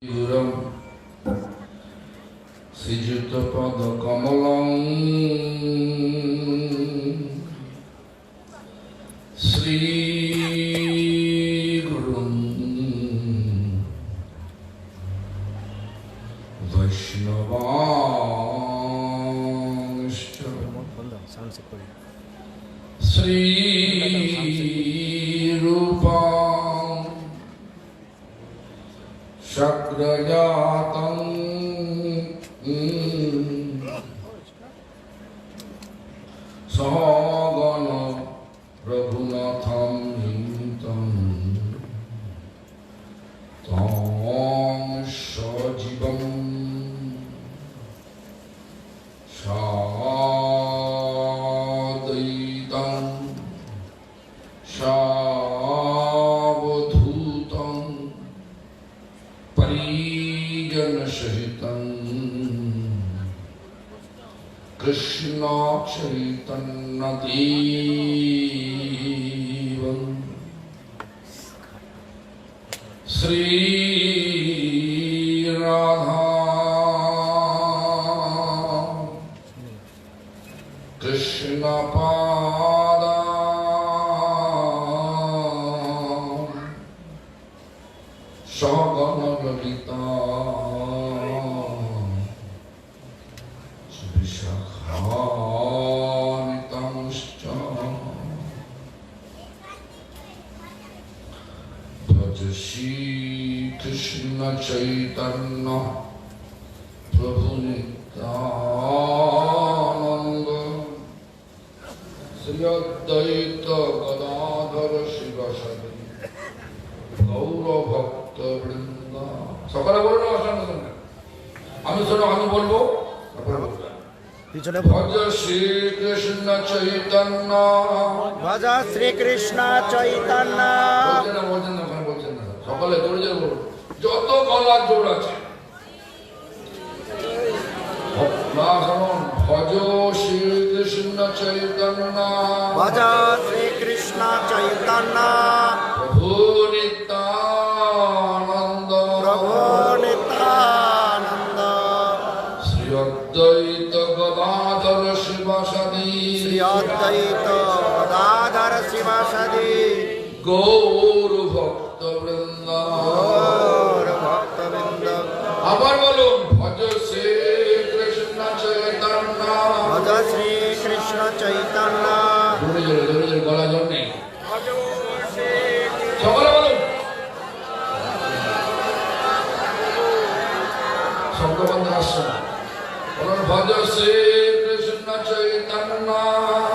গুরুম শ্রীযুত পদ কমলং শ্রী গুরুম বৈষ্ণবাংশ্চ শ্রী রূপং শক্রজাতং সহগণ রঘুনাথং হিতং তং সজীবং সাদ্বৈতং সাবধূতং পরিজন সহিতং কৃষ্ণ চৈতন্য দেবং শ্রী রাধা কৃষ্ণ পাদা সগণ ললিতা বিশাখানিতাংশ্চ ভজ শ্রী কৃষ্ণ চৈতন্য প্রভু নিত্যানন্দ শ্রী অদ্বৈত গদাধর শিবাসাদি গৌর ভক্ত বৃন্দ। সকালে বলো না অশান্ত সঙ্গে আমি শোনো, আমি বলবো ভজ শ্রী কৃষ্ণ চৈতন্য ভজ শ্রী কৃষ্ণ চৈতন্য। বলছেন না ওখানে বলছেন না, সকালে জোরে জোরে বলুন, যত গলার জোর আছে। না শুনুন, ভজ শ্রী কৃষ্ণ চৈতন্য ভজ শ্রী কৃষ্ণ চৈতন্য প্রভু নিত্যানন্দ প্রভু নিত্যানন্দ শ্রী অদ্বৈত গদাধর শিবাসাদি শ্রী অদ্বৈত গদাধর শিবাসাদি গৌর ভক্ত বৃন্দ। গৌর ভক্তবৃন্দ। আবার বলুন, ভজ শ্রী কৃষ্ণ চৈতন্য ভজ শ্রী কৃষ্ণ চৈতন্য। জোরে জোরে জোরে জোরে, গলা জোর নেই, সকলে বলুন। শব্দবন্ধ আসছে না, বলুন ভজ শ্রী কৃষ্ণ চৈতন্য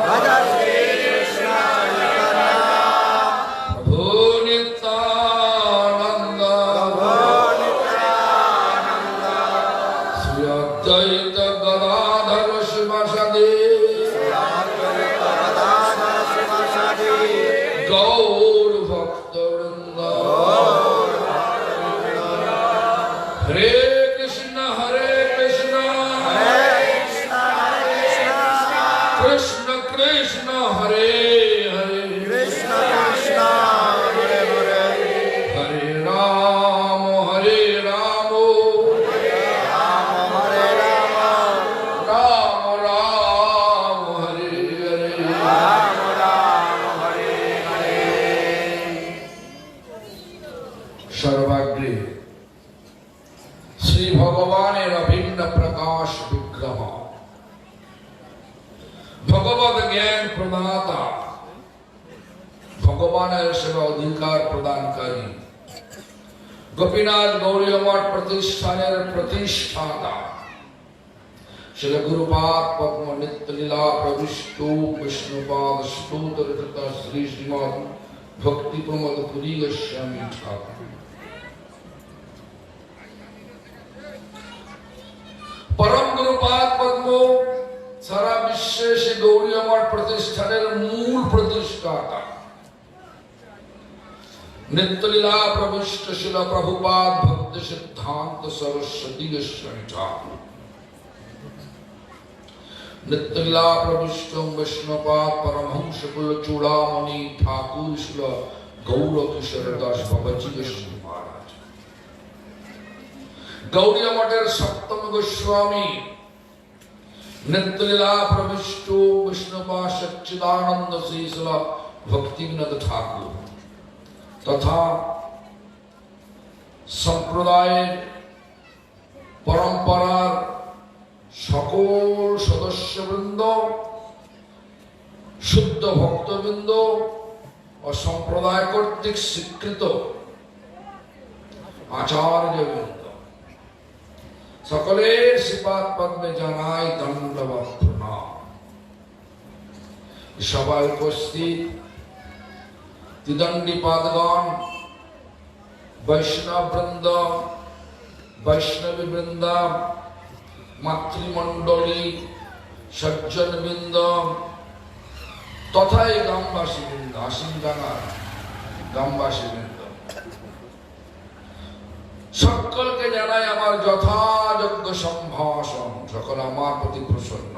ভজ শ্রী কৃষ্ণ চৈতন্য প্রভু নিত্যানন্দ প্রভু নিত্যানন্দ শ্রী অদ্বৈত গদাধর শিবাসাদি শ্রী অদ্বৈত গদাধর শিবাসাদি গৌর ভক্ত বৃন্দ। গৌর ভক্তবৃন্দ। হরে কৃষ্ণ হরে কৃষ্ণ হরে কৃষ্ণ কৃষ্ণ কৃষ্ণ হরে হরে কৃষ্ণ কৃষ্ণ হরে হরে হরে রাম হরে রাম রাম হরে রাম রাম রাম হরে হরে। রাম রাম হরে হরে। সর্বাগ্রে শ্রী ভগবানের অভিন্ন প্রকাশ বিগ্রহ, ভগবত জ্ঞান প্রদাতা, ভগবানের সেবা অধিকার প্রদানকারী, গোপীনাথ গৌরীয় মঠ প্রতিষ্ঠানের প্রতিষ্ঠাতা শ্রী গুরুপাদ পদ্ম নিত্যলীলা প্রবিষ্ট বিষ্ণুপাদ স্তোত্র শ্রী শ্রীমদ ভক্তি প্রমোদ পুরী গোস্বামী ঠাকুর। পরম গুরুপাদ পদ্ম সারা বিশ্বে সে গৌরীয় মঠ প্রতিষ্ঠানের মূল প্রতিষ্ঠাতা, নিত্যলীলা প্রবিষ্ট শিল প্রভুপাদ ভক্তি সিদ্ধান্ত সরস্বতী গোস্বামী ঠাকুর। नित्यलीला प्रविष्टों वैष्णवपाद परमहंस कुल चूड़ामणि ठाकुर श्री गौर किशोर दास बाबाजी गोस्वामी महाराज। গৌড়ীয় মঠের সপ্তম গোস্বামী নিত্যলীলা প্রবিষ্ট বিষ্ণুপা সচ্চিদানন্দ শ্রীশিল ভক্তিবিনোদ ঠাকুর তথা সম্প্রদায়ের পরম্পরার সকল সদস্যবৃন্দ, শুদ্ধ ভক্তবৃন্দ ও সম্প্রদায় কর্তৃক স্বীকৃত আচার্যবৃন্দ সকলের শ্রীপাদ পদ্মে জানাই দণ্ডবৎ প্রণাম। সবাই উপস্থিত ত্রিদণ্ডী পাদগণ, বৈষ্ণব বৃন্দ, বৈষ্ণবী বৃন্দ, মাতৃমণ্ডলী, সজ্জন বৃন্দ তথা এই গ্রামবাসী বৃন্দ, আশিমডাঙ্গার গ্রামবাসী বৃন্দ, সকলকে জানাই আমার যথাযোগ্য সম্ভাষণ। সকল আমার প্রতি প্রসন্ন।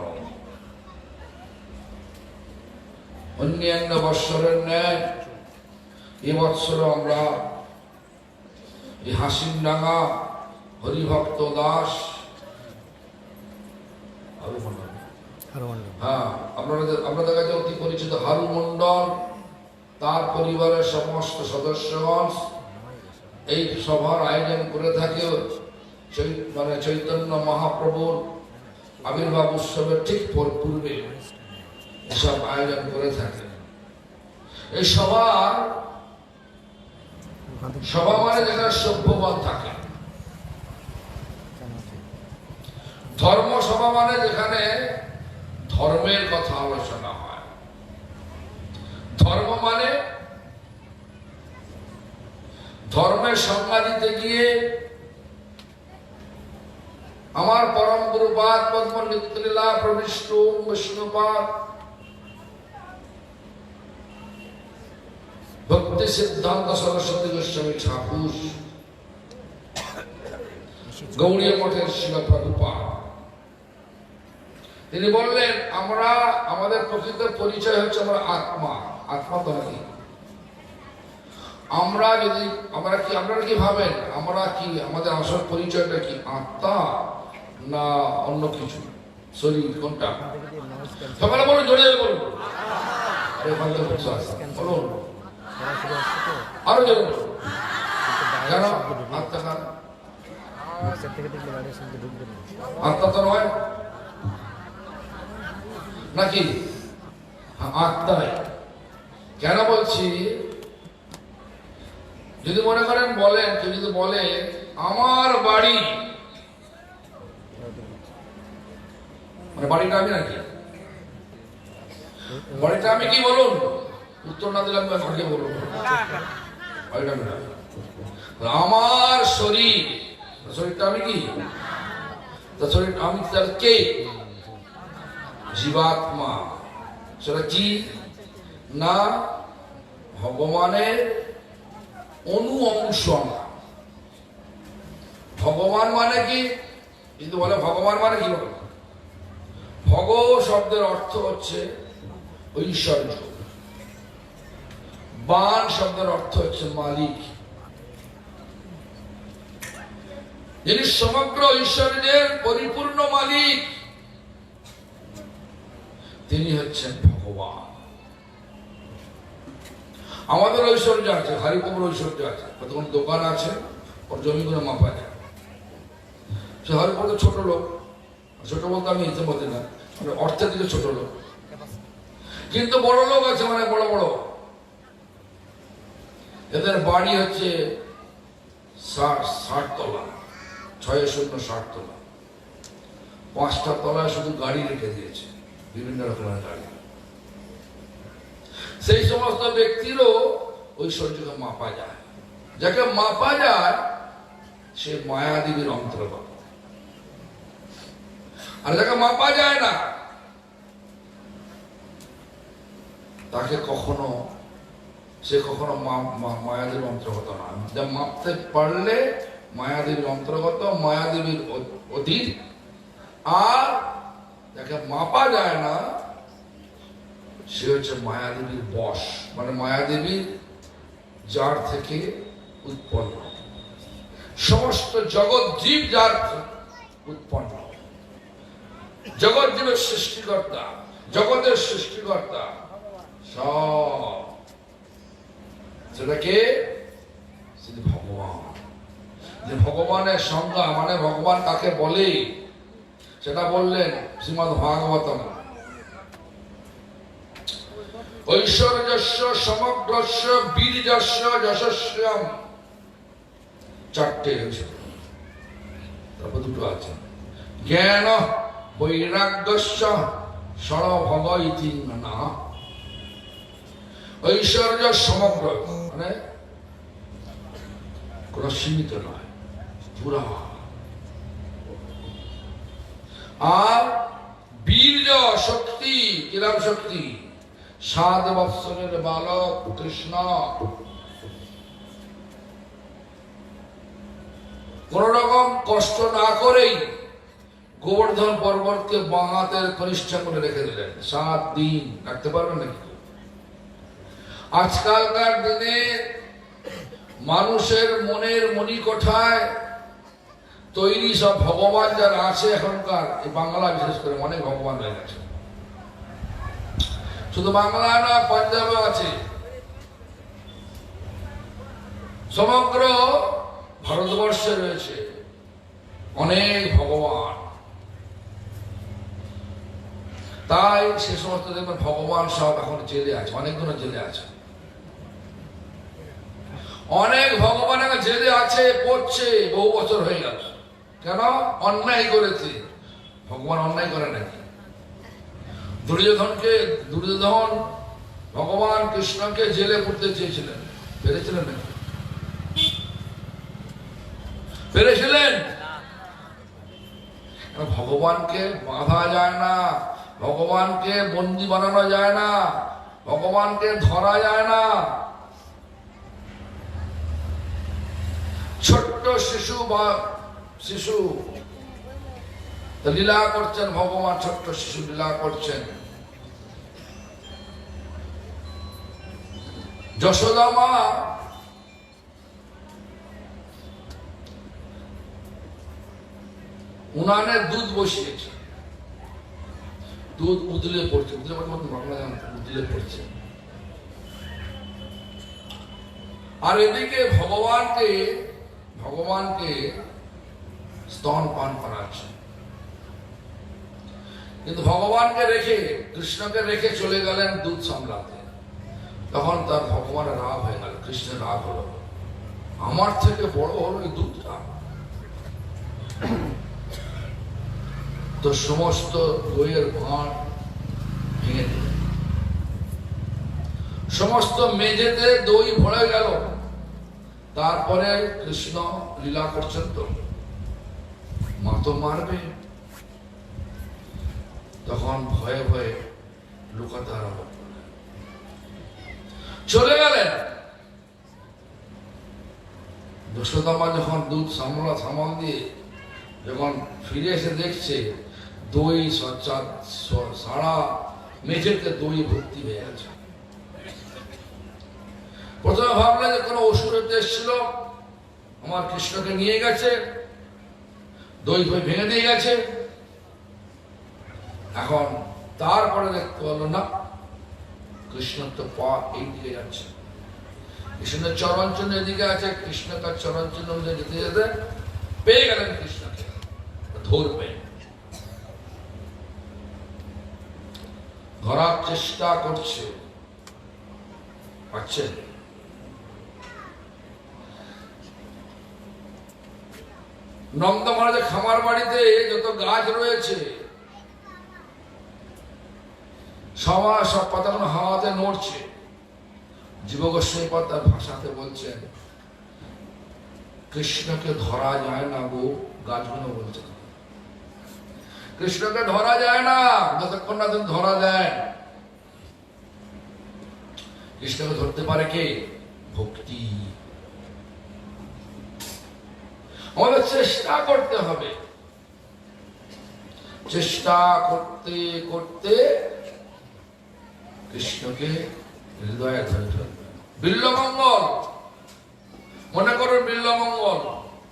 অন্যান্য বৎসরের ন্যায় এ বৎসর আমরা এই হাসিমডাঙ্গা হরিভক্ত দাস, হ্যাঁ আপনাদের কাছে অতি পরিচিত হারু মন্ডল, তার পরিবারের সমস্ত সদস্যগণ এই সভার আয়োজন করে থাকে। চৈতন্য মহাপ্রভুর আবির্ভাব উৎসবের ঠিক পূর্বে এসব আয়োজন করে থাকে। এই সভা মানে যেখানে সভ্যবাদ থাকে, ধর্ম সভা মানে যেখানে ধর্মের কথা আলোচনা হয়। ধর্ম মানে ধর্মের সংজ্ঞা দিতে গিয়ে আমার পরম গুরুপাদ পদ্ম নিত্যলীলা প্রবিষ্ট বিষ্ণুপাদ ভক্তি সিদ্ধান্ত সরস্বতী গোস্বামী ঠাকুর, গৌড়ীয় মঠের শিল প্রভুপাদ, তিনি বললেন আমাদের প্রকৃত পরিচয় হচ্ছে আমরা আত্মা। আত্মা তো নাকি আপনারা কি ভাবেন আমরা কি, আমাদের আসল পরিচয়টা কি আত্মা না অন্য কিছু, শরীর, কোনটা? সকালে বলুন, জোরে বলুন, বলুন আরো জোরে বলুন। কেন আত্মা? কার আত্মা তো নয় নাকি? আত্মাই। কেন বলছি, যদি মনে করেন বলেন, কেউ যদি বলে আমার বাড়ি, মানে বাড়িটা আমি নাকি? বাড়িটা আমি কি বলুন? উত্তর না দিলে আমি আগে বলুন বাড়িটা আমি না। আমার শরীর, শরীরটা আমি কি? শরীর আমি তার কে? জীবাত্মা। সেটা কি না ভগবানের অনু অংশ। ভগবান মানে কি? কিন্তু বলে ভগবান মানে কি? ভগ শব্দের অর্থ হচ্ছে ঐশ্বর্য, বান শব্দের অর্থ হচ্ছে মালিক। যিনি সমগ্র ঐশ্বর্যের পরিপূর্ণ মালিক তিনি হচ্ছেন ভগবান। আমাদের ঐশ্বর্য আছে, হরিপ্রভুর ঐশ্বর্য আছে। কতক্ষণ দোকান আছে, ওর জমিগুলো মাপা যায়। সে হরিপ্রভু ছোট লোক, ছোট বলতে আমি হিসেবে বলতে না, অর্থের দিকে ছোট লোক, কিন্তু বড় লোক আছে, মানে বড় বড়। এদের বাড়ি হচ্ছে 60 তলা, 660 তলা। 5টা তলায় শুধু গাড়ি রেখে দিয়েছে, বিভিন্ন রকমের গাড়ি। সেই সমস্ত ব্যক্তিরও ঐশ্বর্যকে মাপা যায়। যাকে মাপা যায় সে মায়াদেবীর অন্তর্গত, আর যাকে মাপা যায় না তাকে সে কখনো মায়াদেবীর অন্তর্গত না। যা মাপতে পারলে মায়াদেবীর অন্তর্গত, মায়াদেবীর অধীন। আর যাকে মাপা যায় না সে হচ্ছে মায়াদেবীর বশ, মানে মায়াদেবীর যার থেকে উৎপন্ন। সমস্ত জগৎ জীব যার উৎপন্ন, জগৎ জীবের সৃষ্টিকর্তা, জগতের সৃষ্টিকর্তা সব, সেটাকে তিনি ভগবান। যে ভগবানের সংজ্ঞা মানে ভগবান কাকে বলে সেটা বললেন শ্রীমদ্ ভাগবতম। ঐশ্বর্যস্য সমগ্রস্য বীর্যস্য যশস্যম, চারটে তারপর দুটো আছে। জ্ঞান বৈরাগ্যস্য সরভগ ইতি না। ঐশ্বর্য সমগ্র মানে কোন সীমিত নয়, পুরা। আর বীর্য শক্তি, কিরম শক্তি? 7 বৎসরের বালক কৃষ্ণ কোন রকম কষ্ট না করেই গোবর্ধন পর্বতকে বাঁ হাতের কনিষ্ঠ করে রেখে দিলেন। 7 দিন রাখতে পারবেন নাকি? আজকালকার দিনে মানুষের মনের মণিকোঠায় তৈরি সব ভগবান যারা আছে এখনকার এই বাংলা বিশেষ করে অনেক ভগবান হয়ে গেছে। শুধু বাংলা না, পাঞ্জাবে আছে, সমগ্র ভারতবর্ষে রয়েছে অনেক ভগবান। তাই সে সমস্ত দেখবেন ভগবান সব এখন জেলে আছে, অনেকগুলো জেলে আছে। অনেক ভগবান এখন জেলে আছে, পড়ছে, বহু বছর হয়ে গেল। কেন? অন্যায় করেছে। ভগবান অন্যায় করে নাকি? দুর্যোধন ভগবান কৃষ্ণকে জেলে পুরতে চেয়েছিলেন, পেরেছিলেন নাকি? পেরেছিলেন? ভগবানকে বাঁধা যায় না, ভগবানকে বন্দী বানানো যায় না, ভগবানকে ধরা যায় না। ছোট্ট শিশু লীলা করছেন ভগবান, ছোট্ট শিশু লীলা করছেন। যশোদা মা উনানে দুধ বসিয়েছে, দুধ উদলে পড়ছে, উদলে পড়ছে। আর এদিকে ভগবানকে স্তন পান করাচ্ছে। কিন্তু ভগবানকে রেখে, কৃষ্ণকে রেখে চলে গেলেন দুধ সামলাতে। তখন তার ভগবানের রাগ হয়ে গেল, কৃষ্ণের রাগ হলো, আমার থেকে বড় হলো এই দুধটা। তো সমস্ত দইয়ের ভাঁড় ভেঙে দিল, সমস্ত মেঝেতে দই ভরে গেল। তারপরে কৃষ্ণ লীলা করছেন, তো মা তো মারবে। তখন ভয়ে ভয়ে লুকাতে আরম্ভ করলেন, চলে গেলেন। যশোদা মা যখন দুধ সামাল দিয়ে যখন ফিরে এসে দেখছে দই সারা মেঝেতে দই ভর্তি হয়ে আছে। প্রথমে ভাবলেন যে কোনো অসুরের এসেছিল, আমার কৃষ্ণকে নিয়ে গেছে, দই ভেঙে দিয়ে গেছে। এখন তারপরে দেখতে পারলো না, কৃষ্ণের তো পা এই দিকে যাচ্ছে, কৃষ্ণের চরণ চিহ্ন এদিকে আছে। কৃষ্ণ তার চরণ চিহ্ন যেতে যেতে পেয়ে গেলেন কৃষ্ণকে, ধরবে, ধরার চেষ্টা করছে, পাচ্ছেন? নন্দ মহারাজের খামার বাড়িতে যত গাছ রয়েছে সব পাতাগুলো হাওয়াতে নড়ছে। জীব গোস্বামী তার ভাষাতে বলছেন, কৃষ্ণকে ধরা যায় না গো, গাছগুলো বলছে কৃষ্ণকে ধরা যায় না, যতক্ষণ না তুমি ধরা যায়। কৃষ্ণকে ধরতে পারে কে? ভক্তি। আমাদের চেষ্টা করতে হবে, চেষ্টা করতে করতে কৃষ্ণকে হৃদয়ে ধরে ফেলবে। বিল্লমঙ্গল, মনে করুন বিল্লমঙ্গল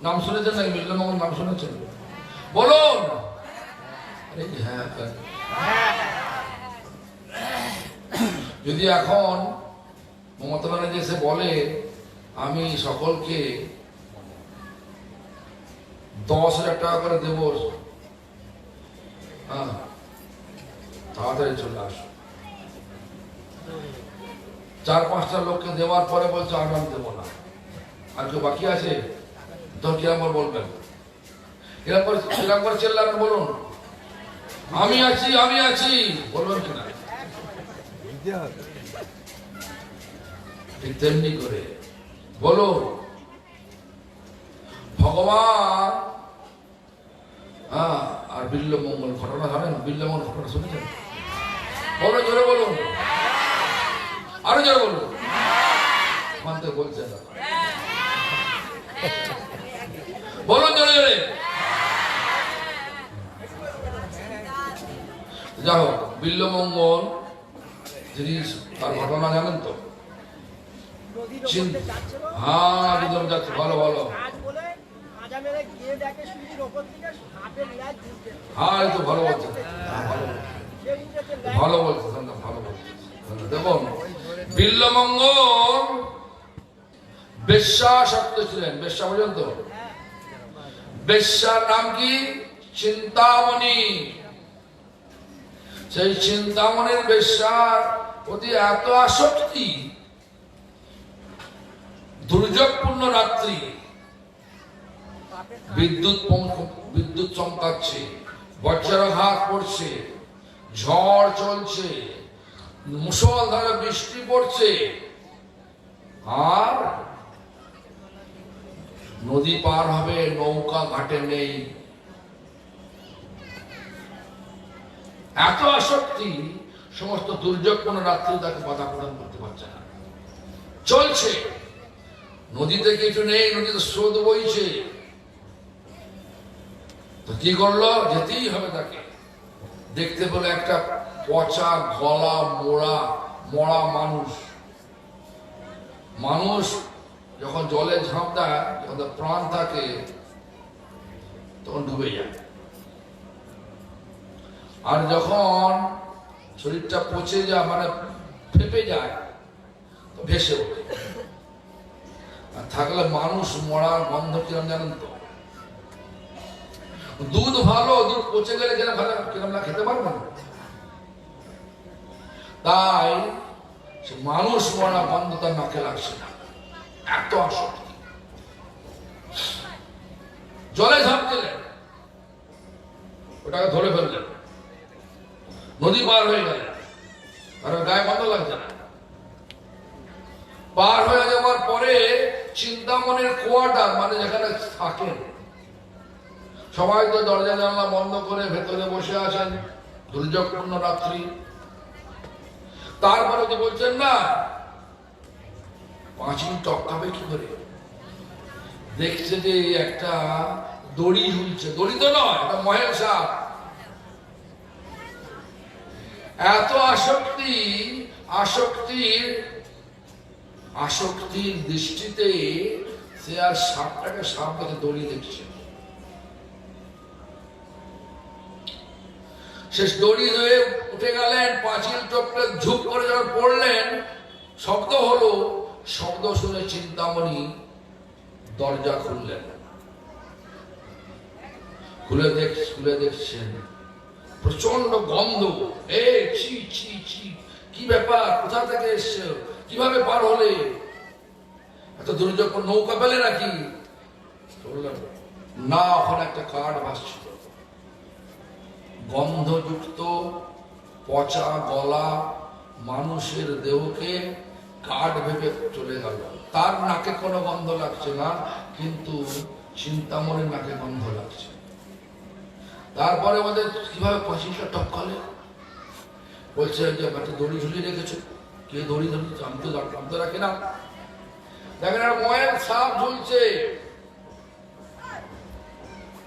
নাম শুনেছেন নাকি? বিল্লমঙ্গল নাম শুনেছেন? বলুন। আরে হ্যাঁ, যদি এখন মমতা ব্যানার্জি এসে বলে আমি সকলকে 10,000 টাকা করে দেব, হ্যাঁ, তাড়াতাড়ি চলে আসো। 4-5টা লোককে দেওয়ার পরে বলছে আর আমি দেবো না, আর কেউ বাকি আছে? তখন কিরম করে বলবেন? কিরম করে চেল্লান বলুন, আমি আছি আমি আছি বলবেন কিনা? ঠিক তেমনি করে বলো ভগবান। হ্যাঁ, আর বিল্লমঙ্গল ঘটনা জানেন? বিল্লমঙ্গল ঘটনা শুনেছেন? বলো, জোরে বলুন, আরো জোরে বলুন। মানতে বলছে না, বলুন জোরে জোরে। যাই হোক, বিল্লমঙ্গল যিনি, তার ঘটনা জানেন তো? হ্যাঁ, যাচ্ছে, ভালো ভালো। হ্যাঁ, এই তো ভালো বলছে, ভালো বলছে, ভালো বলছে। দেখুন, বিল্লমঙ্গল বেশ্যা শক্ত ছিলেন। বেশ্যা পর্যন্ত, বেশ্যার নাম কি? চিন্তামণি। সেই চিন্তামণির বেশ্যার প্রতি এত আসক্তি, দুর্যোগপূর্ণ রাত্রি, বিদ্যুৎ চমকাচ্ছে, বজ্রাঘাত পড়ছে, ঝড় চলছে, মুষলধারে বৃষ্টি পড়ছে, আর নদী পার হবে, নৌকা ঘাটে নেই। এত আসক্তি, সমস্ত দুর্যোগপূর্ণ রাত্রি তাকে বাধা প্রদান করতে পারছে না। চলছে, নদীতে কিছু নেই, নদীতে স্রোত বইছে, তো কি করলো? যেতেই হবে তাকে। দেখতে পেলো একটা পচা গলা মরা মানুষ যখন জলে ঝাঁপ দেয়, যখন প্রাণ থাকে, তখন ডুবে যায়। আর যখন শরীরটা পচে যায়, মানে ফেপে যায়, তো ভেসে ওঠে। আর থাকলে মানুষ মরার গন্ধ কিরম জানেন তো? দুধ ভালো, দুধ পচে গেলে কিরম না খেতে পারবো না। তাই মানুষ মরা গন্ধ তার নাকে লাগছে না, এত আসক্তি। জলে ঝাঁপ দিলেন, ওটাকে ধরে ফেললেন, নদী পার হয়ে গেল, কারণ গায়ে গন্ধ লাগছে না। পার হয়ে যাওয়ার পরে চিন্তামণির কোয়ার্টার, মানে যেখানে থাকেন, সবাই তো দরজা জানলা বন্ধ করে ভেতরে বসে আছেন, দুর্যোগপূর্ণ রাত্রি। তারপরে তো বলছেন না, পাঁচিল টপকাবে কি করে? দেখছে যে একটা দড়ি ঝুলছে, দড়ি তো নয়, এটা মহেল সাপ। এত আসক্তির দৃষ্টিতে সে আর সাপটাকে সাপ দেখে দড়ি দেখছে। শেষ দড়ি ধরে উঠে গেলেন, পাঁচিল টপকে ঝুপ করে যখন পড়লেন, শব্দ হলো, শব্দ শুনে চিন্তামণি দরজা খুললেন। খুলে দেখছেন প্রচন্ড গন্ধ। ছি ছি ছি, কি ব্যাপার? কোথা থেকে এসছে? কিভাবে পার হলে? এত দুর্যোগ, নৌকা পেলে নাকি? না, ওখানে একটা কাঠ ভাসছিল, গন্ধযুক্ত পচা গলা মানুষের দেহকে কাঠ ভেবে চলে গেল। তার নাকে কোনো গন্ধ লাগছে না, কিন্তু চিন্তামণির নাকে গন্ধ লাগছে। তারপরে আমাদের কিভাবে পাঁচিলটা টপকালে? বলছে যে একটা দড়ি ঝুলিয়ে রেখেছো। কে দড়ি ধরেছে? আমি তো রাখি না। দেখেন একটা ময়ের সাপ ঝুলছে।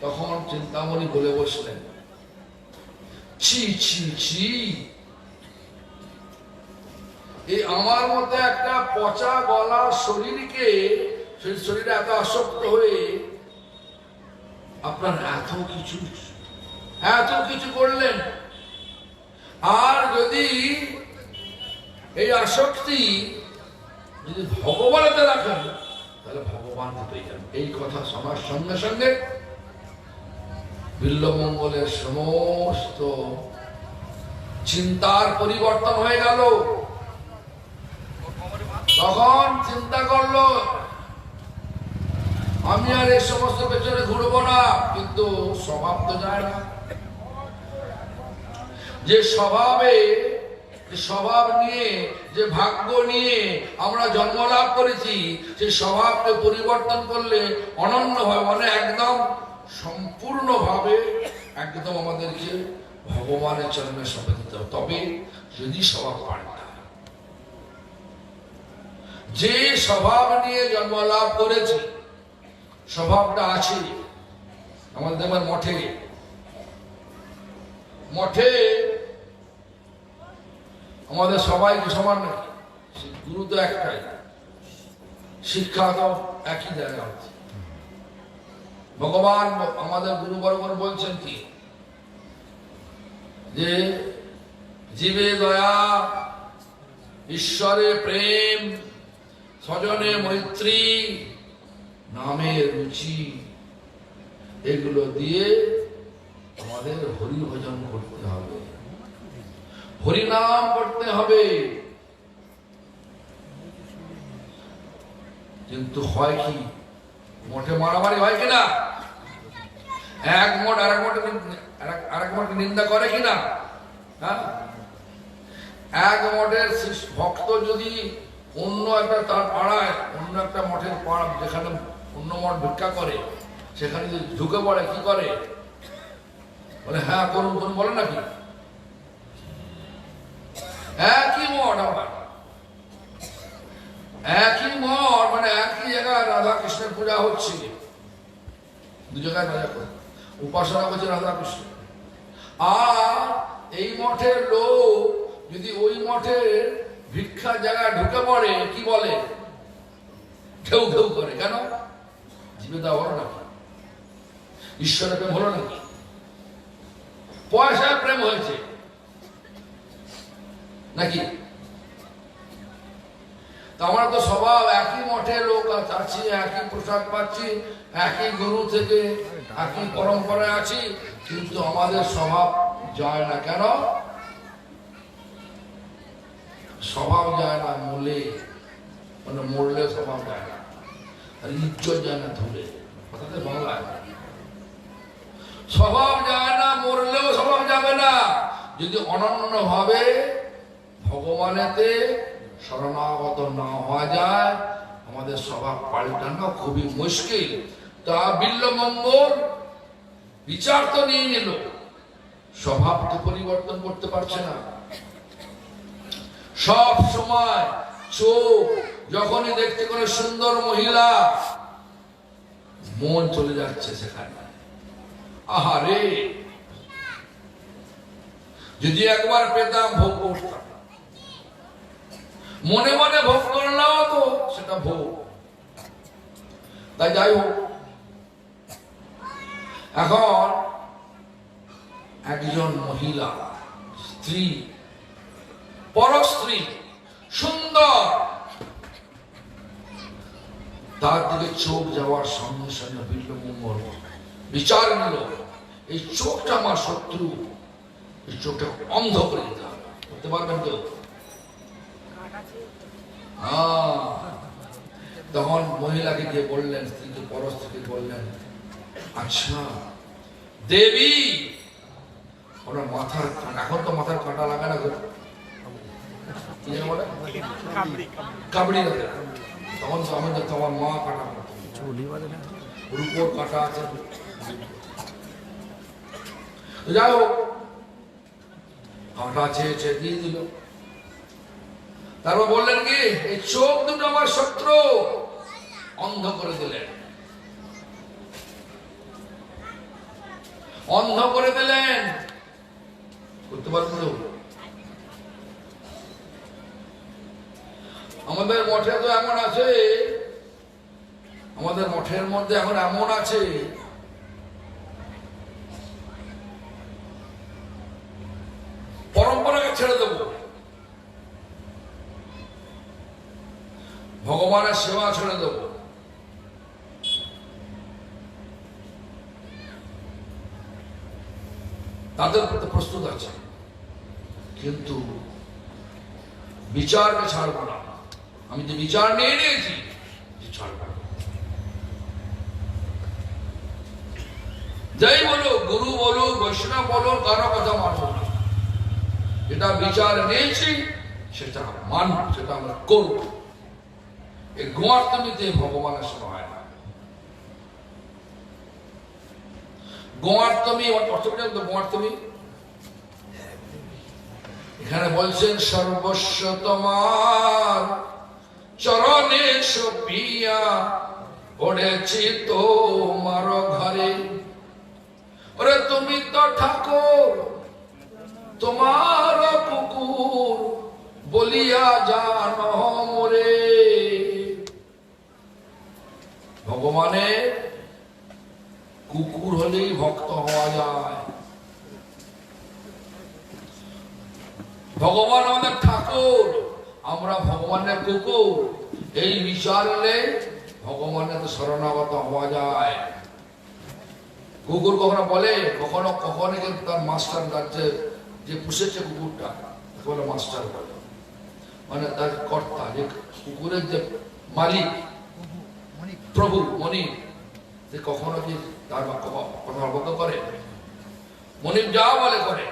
তখন চিন্তামণি বলে বসলেন, ছি ছি ছি, এই আমার মতো একটা পচা গলা শরীরকে, শরীরে এত আসক্ত হয়ে আপনার এত কিছু করলেন, আর যদি এই আসক্তি যদি ভগবানেতে রাখেন তাহলে ভগবানকে পেয়ে যান। এই কথা শোনার সঙ্গে সঙ্গে বিল্বমঙ্গলের সমস্ত চিন্তার পরিবর্তন হয়ে গেল। তখন চিন্তা করলো, আমি আর এই সমস্ত পেছনে ঘুরবো না। কিন্তু স্বভাব তো যায় না। যে স্বভাব নিয়ে, যে ভাগ্য নিয়ে আমরা জন্ম লাভ করেছি, সেই স্বভাবকে পরিবর্তন করলে অনন্যভাবে, মানে একদম সম্পূর্ণভাবে একদম আমাদেরকে ভগবানের চরণে সঁপে দিতে হবে। তবে যদি স্বভাব পাল্টা, যে স্বভাব নিয়ে জন্ম লাভ করেছি, স্বভাবটা আছে আমাদের। দেখবেন মঠে আমাদের সবাইকে সমান নাকি? গুরু তো একটাই, শিক্ষা তো একই জায়গা হচ্ছে। ভগবান আমাদের গুরু বরবর বলছেন কি, যে জীবে দয়া, ঈশ্বরে প্রেম, স্বজনে মৈত্রী, নামে রুচি, এগুলো দিয়ে আমাদের হরি ভজন করতে হবে, হরিনাম করতে হবে। কিন্তু হয় কি, মঠে মারামারি হয় কিনা? এক মঠ আরেক মঠে নিন্দা করে কিনা? হ্যাঁ, এক মঠের ভক্ত যদি অন্য একটা তার পাড়ায়, অন্য একটা মঠের পাড়া, যেখানে অন্য মঠ ভিক্ষা করে, সেখানে যদি ঢুকে পড়ে, কি করে? বলে হ্যাঁ করুন করুন, বলে নাকি? একই মঠ, আবার একই মঠ, মানে একই জায়গায় রাধা কৃষ্ণের পূজা হচ্ছে, দু জায়গায় উপাসনা করছে রাধা কৃষ্ণ। আর এই মঠের লোক যদি ওই মঠের ভিক্ষার জায়গায় ঢুকে পড়ে, কি বলে? ঢেউ ঢেউ করে। কেন? জীবিতা হলো নাকি? ঈশ্বরের প্রেম হলো নাকি? পয়সার প্রেম হয়েছে নাকি? আমরা তো স্বভাব একই মঠে লোক আছি, একই পোশাক পাচ্ছি, একই গুরু থেকে একই পরম্পরায় আছি, কিন্তু আমাদের স্বভাব যায় না। কেন স্বভাব যায় না? মূলে, মানে মরলে স্বভাব যায় না, আর ইজ্জত যায় না ধুলে। কথাতে বাংলায় স্বভাব যায় না, মরলেও স্বভাব যাবে না। যদি অনন্য ভাবে ভগবানেতে শরণাগত না হওয়া যায়, আমাদের স্বভাব পাল্টানো খুবই মুশকিল। তা বিল্বমঙ্গল বিচার তো নিয়ে নিল, স্বভাব তো পরিবর্তন করতে পারছে না। সব সময় চোখ যখনই দেখতে কোনো সুন্দর মহিলা, মন চলে যাচ্ছে সেখানে। আহারে, যদি একবার পেতাম, ভোগ করতাম। মনে মনে ভোগ করলেও তো সেটা ভোগ। তাই যাই হোক, এখন একজন মহিলা, স্ত্রী, পরস্ত্রী, সুন্দর, তার দিকে চোখ যাওয়ার সঙ্গে সঙ্গে বিল্বমঙ্গল বিচার নিল, এই চোখটা আমার শত্রু, এই চোখটা অন্ধ করে দিতে হবে। করতে পারবেন তো? তখন মহিলাকে গিয়ে বললেন, স্ত্রীকে, পরস্ত্রীকে বললেন, আচ্ছা দেবী, ওনার মাথার, এখন তো মাথার কাঁটা লাগে না, বলে কাবড়ি লাগে। তখন তো আমাদের, তোমার মা কাটা, রূপোর কাটা আছে। যাই হোক, কাঁটা চেয়েছে, দিয়ে দিল। তারপর বললেন কি, এই চোখ দুটো আমার শত্রু, অন্ধ করে দিলেন, অন্ধ করে দিলেন। করতে পারবেন? আমাদের মঠে তো এমন আছে, আমাদের মঠের মধ্যে এখন এমন আছে, ছেড়ে দেব, ভগবানের সেবা ছেড়ে দেব। তাদের প্রতি প্রস্তুত আছে, কিন্তু বিচারকে ছাড়বো না। আমি যে বিচার নিয়ে নিয়েছি ছাড়বো না। যাই বলো, গুরু বলো, বৈষ্ণব বলো, কারো কথা মানবো না। যেটা বিচার নিয়েছি সেটা মানব, সেটা আমরা করব। এই গোয়ার্তমিতে ভগবানের সেবা হয় না। গোয়ার্তমি অর্থ পর্যন্ত গোয়ার্তমি এখানে বলছেন সর্বস্ব তোমার চরণে সপিয়া পড়েছি তোমার ঘরে। ওরে তুমি তো ঠাকুর তোমার কুকুর বলিয়া জানো মোরে। ভগবানের কুকুর হলেই ভক্ত হওয়া যায়। ভগবান আমাদের ঠাকুর, আমরা ভগবানের কুকুর। এই বিচার এলে ভগবানের শরণাগত হওয়া যায়। কুকুর কখনো বলে, কখনো কখনো তার মাস্টার রাজ্যে যে পুষেছে কুকুরটা বলে মাস্টার বলে, মানে তার কর্তা, যে কুকুরের যে মালিক প্রভু মনিব, যে কখনো কি তার কথা অবজ্ঞা করে? মনিব যা বলে করে,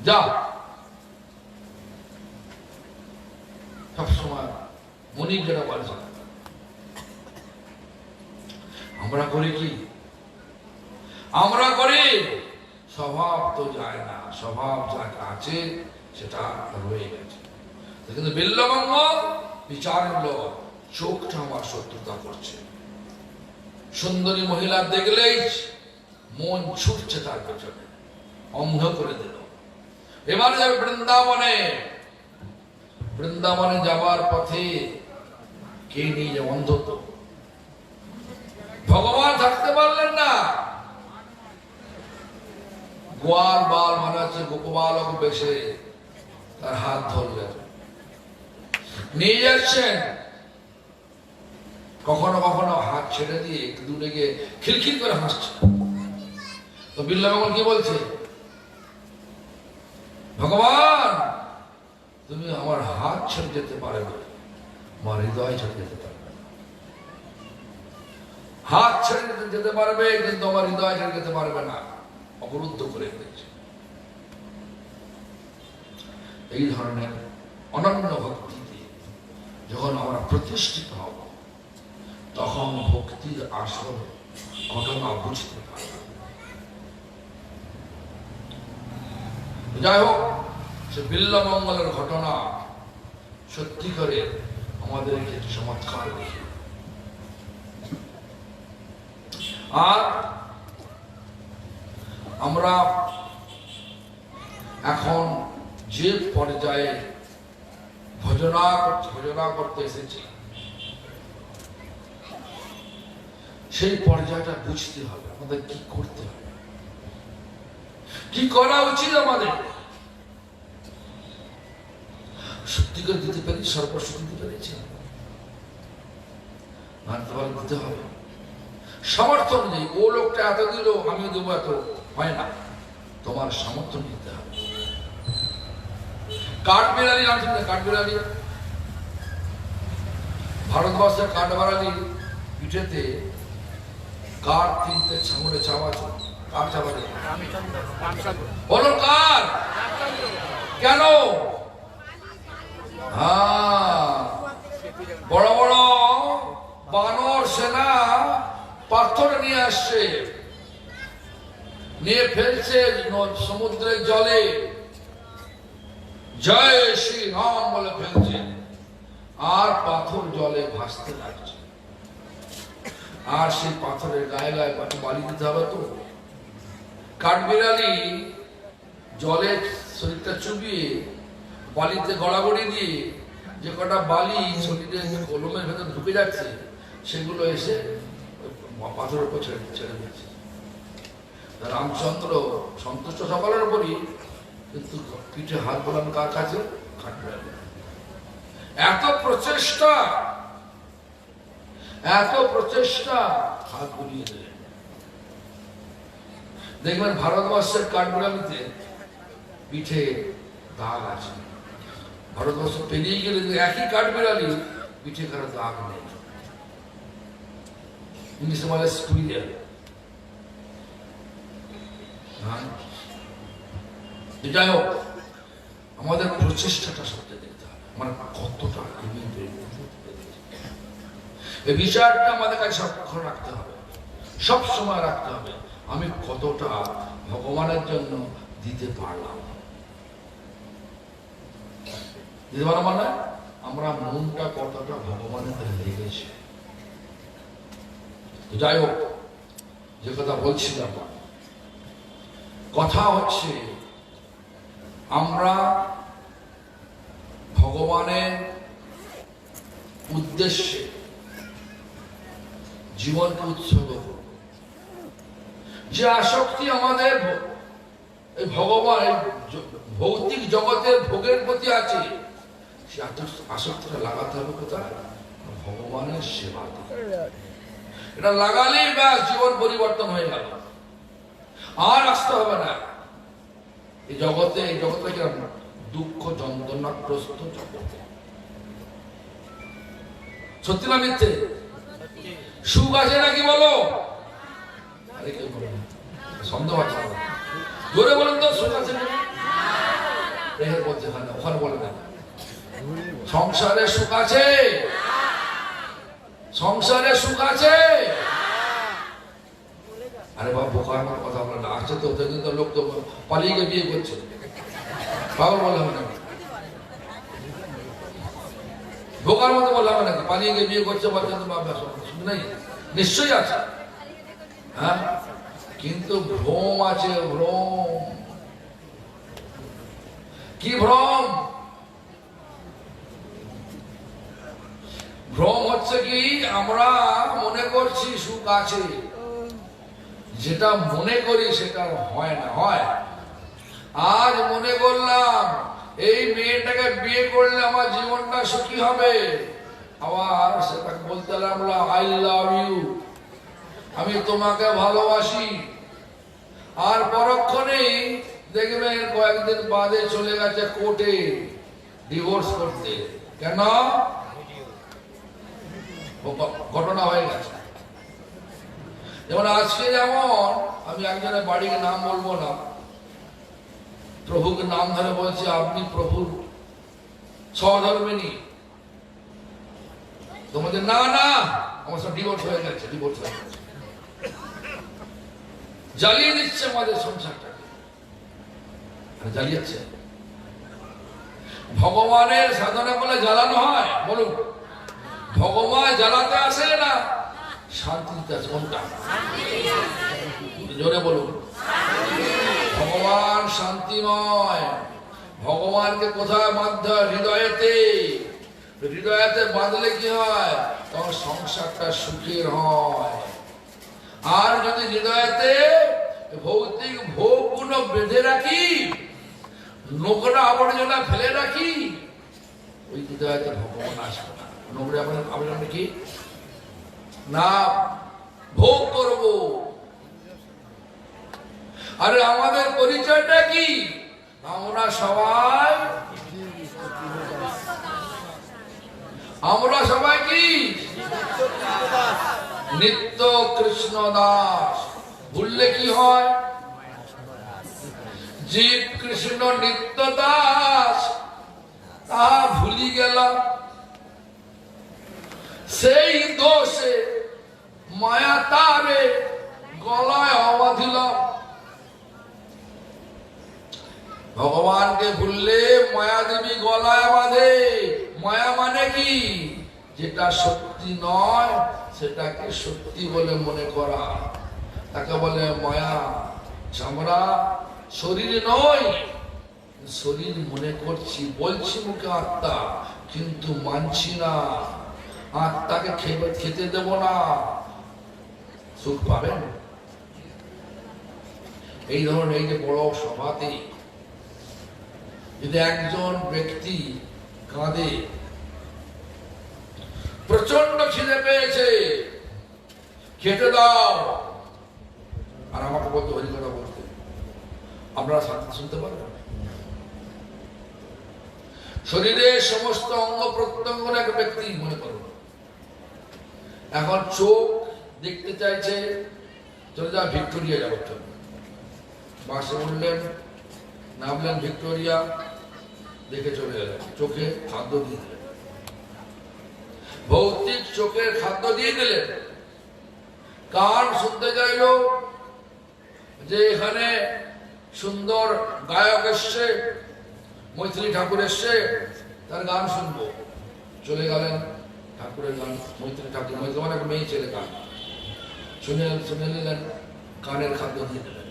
যা সবসময় মনিব যেটা বলে। আমরা করি কি? আমরা করি স্বভাব তো যায় না, স্বভাব যা আছে সেটা রয়ে গেছে। কিন্তু বিল্লবঙ্গ বিচারের লোক, চোখটা আমার শত্রুতা করছে। সুন্দরী মহিলা দেখলেই মন ছুটছে তার পেছনে, অন্ধ করে দিল। এবারে যাবে বৃন্দাবনে। বৃন্দাবনে যাবার পথে কে নিয়ে অন্ধ তো ভগবান থাকতে পারলেন না। গোয়াল বাল মানে হচ্ছে গোপবালক বেশে তার হাত ধরলেন, নিয়ে যাচ্ছেন। কখনো কখনো হাত ছেড়ে দিয়ে একটু দূরে গিয়ে খিলখিল করে হাসছে। তো বিল্লবঙ্গ কি বলছে? ভগবান তুমি আমার হাত ছেড়ে যেতে পারবে, আমার হৃদয় ছেড়ে যেতে পারবে। হাত ছেড়ে যেতে পারবে কিন্তু আমার হৃদয় ছেড়ে যেতে পারবে না, অবরুদ্ধ করে দিয়েছে। এই ধরনের অনন্য ভক্তিতে যখন আমরা প্রতিষ্ঠিত হব, তখন ভক্তির আসল ঘটনা বুঝতে পারব। যাই হোক, সে বিল্লমঙ্গলের ঘটনা সত্যি করে আমাদেরকে চমৎকার দেখে। আর আমরা এখন যে পর্যায়ে ভজনা করতে এসেছি, সেই পর্যায়টা বুঝতে হবে আমাদের কি করতে হবে, কি করা উচিত আমাদের। সত্যিকার দিতে পারি, সর্বস্ব দিতে পেরেছি, দিতে হবে সামর্থ্য অনুযায়ী। ও লোকটা এত দিল, আমিও দেবো এত, হয় না। তোমার সামর্থ্য নিতে হবে। কাঠবিড়ালি নাম শুনতে? কাঠবিড়ালি ভারতবর্ষের কাঠবিড়ালি পিঠেতে কাঠ কিনতে ছাগলে চাওয়া, কার চাওয়া বলো? কার? কেন? বড় বড় বানর সেনা পাথর নিয়ে আসছে, নিয়ে ফেলছে সমুদ্রের জলে, জয় শ্রী রাম বলে ফেলছে, আর পাথর জলে ভাসতে লাগছে। আর সেই পাথরের গায়ে গায়ে বালি দিতে হবে। তো কাঠবিড়ালি জলে শরীরটা চুবিয়ে বালিতে গড়াগড়ি দিয়ে যে কটা বালি শরীরের কলমের ভেতর ঢুকে যাচ্ছে, সেগুলো এসে পাথরের উপর ছেড়ে দিচ্ছে। রামচন্দ্র সন্তুষ্ট সকলের উপরই, কিন্তু পিঠে হাত বোলানো কার কাছে? কাঠবিড়ালি। এত প্রচেষ্টা হাত বুলিয়ে দিলেন। দেখবেন ভারতবর্ষের কাঠবিড়ালিতে পিঠে দাগ আছে, ভারতবর্ষ পেরিয়ে গেলে একই কাঠবিড়ালি পিঠে কারো দাগ নেই। ইংলিশে বলে স্কুইরেল। যাই হোক, আমাদের প্রচেষ্টাটা সত্যি দেখতে হবে, মানে কতটা এই বিচারটা আমাদের কাছে সক্ষম রাখতে হবে, সব সময় রাখতে হবে। আমি কতটা ভগবানের জন্য দিতে পারলাম, দিতে পারলাম মানে আমরা মনটা কতটা ভগবানের কাছে লেগেছে। যাই হোক, যে কথা বলছিলাম, কথা হচ্ছে আমরা ভগবানের উদ্দেশ্যে জীবনকে উৎসর্গ করব। যে আসক্তি আমাদের এই ভগবান ভৌতিক জগতের ভোগের প্রতি আছে, সে আসক্তিটা লাগাতে হবে কোথায়? ভগবানের সেবাতে। এটা লাগালেই ব্যাস জীবন পরিবর্তন হয়ে গেল, আর আসতে হবে না এই জগতে। এই জগৎটা কিরকম দুঃখ যন্ত্রণাগ্রস্ত জগৎ। সত্যি না মিথ্যে? সুখ আছে নাকি বলো? আরে কেউ বলো না, সন্দেহ আছে। জোরে বলেন তো, সুখ আছে নাকি? বলছে ওখানে বলে না। সংসারে সুখ আছে? সংসারে সুখ আছে? আরে বাবা, বোকার মতো কথা বলে না। আছে তো, কিন্তু লোক তো পালিয়ে গিয়ে বিয়ে করছে, পাগল বলে হবে নাকি? বোকার মতো বলে হবে নাকি? পালিয়ে গিয়ে বিয়ে করছে বলছে তো বাবা সুখ নেই, নিশ্চয়ই আছে। হ্যাঁ, কিন্তু ভ্রম আছে, ভ্রম। কি ভ্রম? ভ্রম হচ্ছে কি, আমরা মনে করছি সুখ আছে, যেটা মনে করি সেটা হয় না। হয়, আজ মনে করলাম এই মেয়েটাকে বিয়ে করলে আমার জীবনটা সুখী হবে, আবার সেটাকে বলতে লাগলাম আই লাভ ইউ, আমি তোমাকে ভালোবাসি। আর পরক্ষণেই দেখবেন কয়েকদিন বাদে চলে গেছে কোর্টে ডিভোর্স করতে। কেন? ঘটনা হয়ে গেছে। যেমন আজকে, যেমন আমি একজনের বাড়ির নাম বলবো না, প্রভুকে নাম ধরে বলছে আপনি প্রভুর সহধর্মিনী। তোমাদের না না, আমার সব ডিভোর্স হয়ে গেছে, ডিভোর্স হয়ে গেছে। জ্বালিয়ে দিচ্ছে আমাদের সংসারটাকে, জ্বালিয়েছে। ভগবানের সাধনা বলে জ্বালানো হয়? বলুন, ভগবান জ্বালাতে আসে না শান্তি দিতে আসে। কোনটা? জোরে বলুন। ভগবান শান্তিময়। ভগবানকে কোথায় বাঁধতে হয়? হৃদয়েতে। হৃদয়েতে বাঁধলে কি হয়? তখন সংসারটা সুখের হয়। আর যদি হৃদয়েতে ভৌতিক ভোগগুলো বেঁধে রাখি, নোংরা আবর্জনা ফেলে রাখি, ওই হৃদয়েতে ভগবান আসবে না। নোংরা আবর্জনা কি না ভোগ করব। আরে আমাদের পরিচয়টা কি? আমরা সবাই কি? নিত্য কৃষ্ণ দাস। ভুললে কি হয়? জীব কৃষ্ণ নিত্য দাস, তাহা ভুলি গেলাম। সেই দোষে মায়া তারে গলায় অবাধিল। ভগবানকে ভুললে মায়া দেবী গলায় বাঁধে। মায়া মানে কি? যেটা সত্যি নয় সেটাকে সত্যি বলে মনে করা, তাকে বলে মায়া। আমরা শরীর নয়, শরীর মনে করছি, বলছি মুখে আত্মা, কিন্তু মানছি না। আত্মাকে খেতে দেব না, সুখ পাবেন। এই ধরনের এই যে বড় সভাতে যদি একজন ব্যক্তি কাঁদে, প্রচন্ড খিদে পেয়েছে, খেতে দাও, আর আমাকে বলতে হরিকথা বলতে, আপনারা শুনতে পারবেন? শরীরের সমস্ত অঙ্গ প্রত্যঙ্গ এক ব্যক্তি মনে করুন, এখন চোখ দেখতে চাইছে, চলে যা ভিক্টোরিয়া যাবো, চল। বাসে উঠলেন, নামলেন ভিক্টোরিয়া, দেখে চলে গেলেন, চোখে খাদ্য দিয়ে দিলেন, ভৌতিক চোখের খাদ্য দিয়ে দিলেন। কান শুনতে চাইল যে এখানে সুন্দর গায়ক এসছে, মৈথিলী ঠাকুর এসছে, তার গান শুনবো, চলে গেলেন ঠাকুরের গান, মৈথিলী ঠাকুর, মৈথিলী মানে একটা মেয়ে ছেলে গান শুনে নিলেন, কানের খাদ্য দিয়ে দিলেন।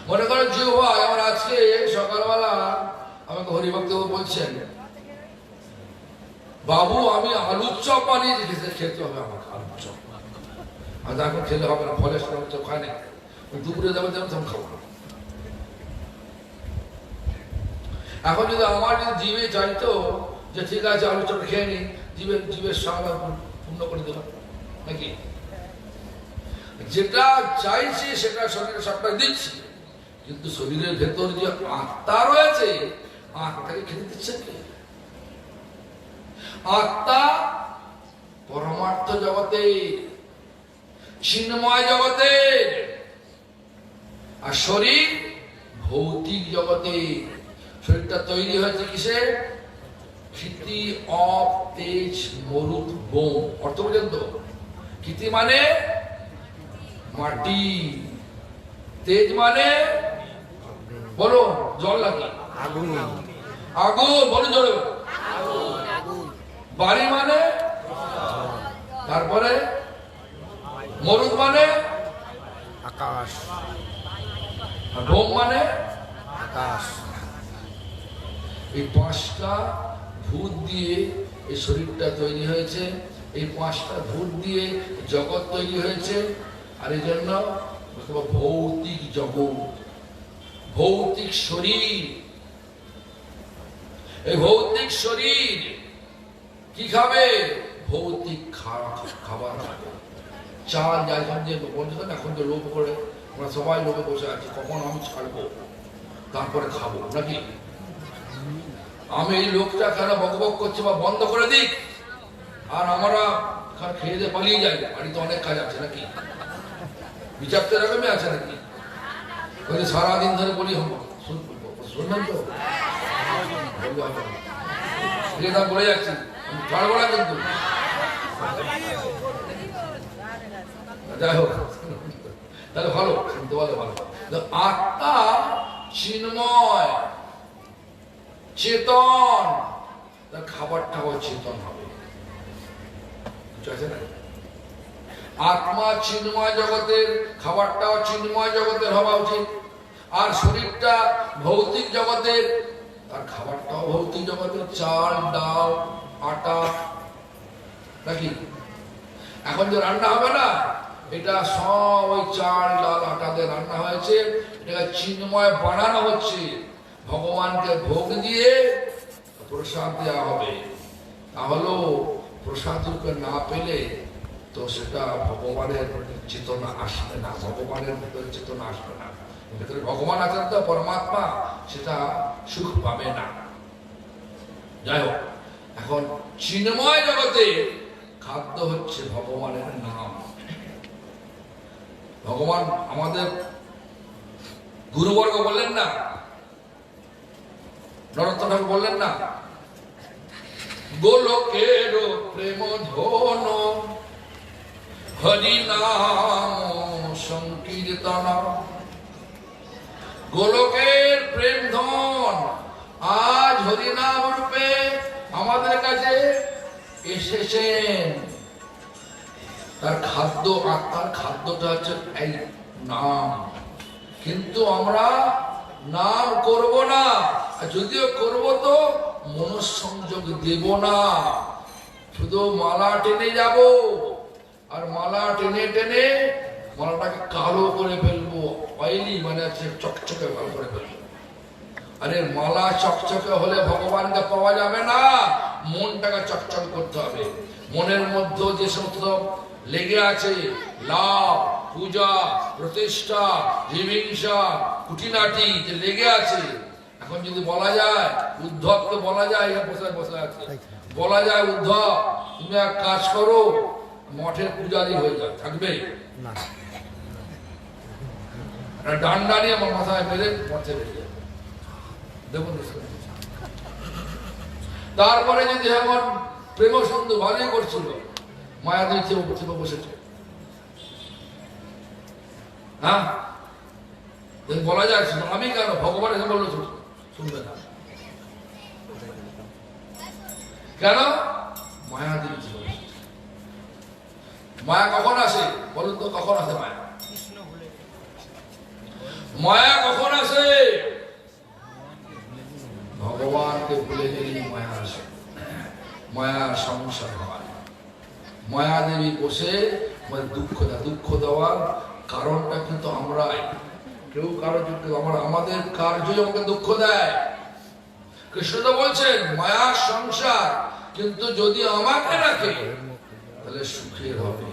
মনে করেন জিহ্বা, আমার আজকে সকালবেলা আমাকে হরিভক্ত বলছেন, বাবু আমি আলুর চপ বানিয়ে খেতে হবে, আমাকে আলুর চপ, আর এখন খেলে হবে না, ফলে আলুর চপ খায় না, দুপুরে যাবে যেমন তখন খাবো না। এখন যদি আমার যদি জিভে চাইতো যে ঠিক আছে আলু চপ খেয়ে নি, জীবের স্বাদ পূর্ণ করে দিলাম নাকি? যেটা চাইছি সেটা শরীরে সবটা দিচ্ছি, কিন্তু শরীরের ভেতর যে আত্মা রয়েছে, আত্মাকে খেতে দিচ্ছে কে? আত্মা পরমার্থ জগতে, চিন্ময় জগতে, আর শরীর ভৌতিক জগতে। শরীরটা তৈরি হয়েছে কিসে? ক্ষিতি, অপ, তেজ, মরুত, বোম। অর্থ পর্যন্ত ক্ষিতি মানে মাটি, তেজ মানে বলো জল লাগে, আগুন, আগুন বলো জোরে, বাড়ি মানে, তারপরে মরুদ মানে আকাশ, আর বোম মানে আকাশ। এই পাঁচটা ভূত দিয়ে এই শরীরটা তৈরি হয়েছে, এই পাঁচটা ভূত দিয়ে জগৎ তৈরি হয়েছে। আর এই জন্য ভৌতিক জগৎ, ভৌতিক শরীর। এই ভৌতিক শরীর কি খাবে? ভৌতিক খাবার খাবে। চাল এখন যে বলছেন, এখন যে লোভ করে আমরা সবাই লোভে বসে আছি, কখন আমি ছাড়বো তারপরে খাবো নাকি? আমি এই লোকটা কেন বকবক করছি বা বন্ধ করে দিক, আর আমরা খেয়ে দিয়ে পালিয়ে যাই, বাড়িতে অনেক কাজ আছে নাকি? বিচার তো এরকমই আছে নাকি? সারাদিন ধরে বলি শুনবেন তো, বলে যাচ্ছি, ছাড়বো না কিন্তু। যাই হোক, তাহলে ভালো শুনতে পারলে ভালো। আত্মা চিন্ময়, চেতন, তার খাবারটাও চেতন হবে। আত্মা চিন্ময় জগতের, খাবারটাও চিন্ময় জগতের হওয়া উচিত। আর শরীরটা ভৌতিক জগতের, তার খাবারটাও ভৌতিক জগতের, চাল, ডাল, আটা নাকি? এখন যে রান্না হবে না, এটা সব ওই চাল, ডাল, আটা দিয়ে রান্না হয়েছে, এটা চিন্ময় বানানো হচ্ছে। ভগবানকে ভোগ দিয়ে প্রসাদ দেওয়া হবে। তাহলেও প্রসাদ রূপে না পেলে তো সেটা ভগবানের চেতনা আসবে না, ভগবানের ভিতরে চেতনা আসবে না। ভেতরে ভগবান আছেন তো, পরমাত্মা, সেটা সুখ পাবে না। যাই হোক, এখন চিন্ময় জগতে খাদ্য হচ্ছে ভগবানের নাম। ভগবান আমাদের গুরুবর্গ বললেন না, নরোত্তম ঠাকুর বললেন না, গোলকের প্রেম ধন হরি নাম সংকীর্তন। গোলকের প্রেম ধন আজ হরিনাম রূপে আমাদের কাছে এসেছেন। তার খাদ্য, আত্মার খাদ্যটা হচ্ছে এই নাম। কিন্তু আমরা নাম করব না, যদিও করব তো মনঃসংযোগ দেব না, শুধু মালা টেনে যাব, আর মালা টেনে টেনে মালাটাকে কালো করে ফেলবো, অয়েলি মানে আছে চকচকে ভালো করে ফেলবো। আরে মালা চকচকে হলে ভগবানকে পাওয়া যাবে না, মনটাকে চকচক করতে হবে। মনের মধ্যে যে সমস্ত লেগে আছে, লাভ, পূজা, প্রতিষ্ঠা, হিংসা, কুটিনাটি যে লেগে আছে, এখন যদি বলা যায়, উদ্ধবকে বলা যায়, বসে বসে আছে, বলা যায় উদ্ধব তুমি এক কাজ করো, মঠের পূজারি হয়ে যাও, থাকবে না, ডান্ডা নিয়ে আমার মাথায় মেরে মঠে বেরিয়ে যাবে। দেখুন, তারপরে যদি এমন প্রেম সন্ধু ভালোই করছিল, মায়াদেবী চেপে বসেছে, হ্যাঁ বলা যায় আমি কেন, ভগবান এসে বললো শুনবে না কেন? মায়াদেবী ছিল। মায়া কখন আসে বলুন তো, কখন আসে মায়া? মায়া কখন আসে? ভগবানকে ভুলে গেলে মায়া আসে, মায়ার সংসার হয়। মায়া দেবী বসে দুঃখ দেওয়ার কারণটা কিন্তু আমরাই, কেউ কারো আমাদের কার্যই আমাকে দুঃখ দেয়। কৃষ্ণ তো বলছেন মায়ার সংসার, কিন্তু যদি আমাকে রাখে তাহলে সুখের হবে।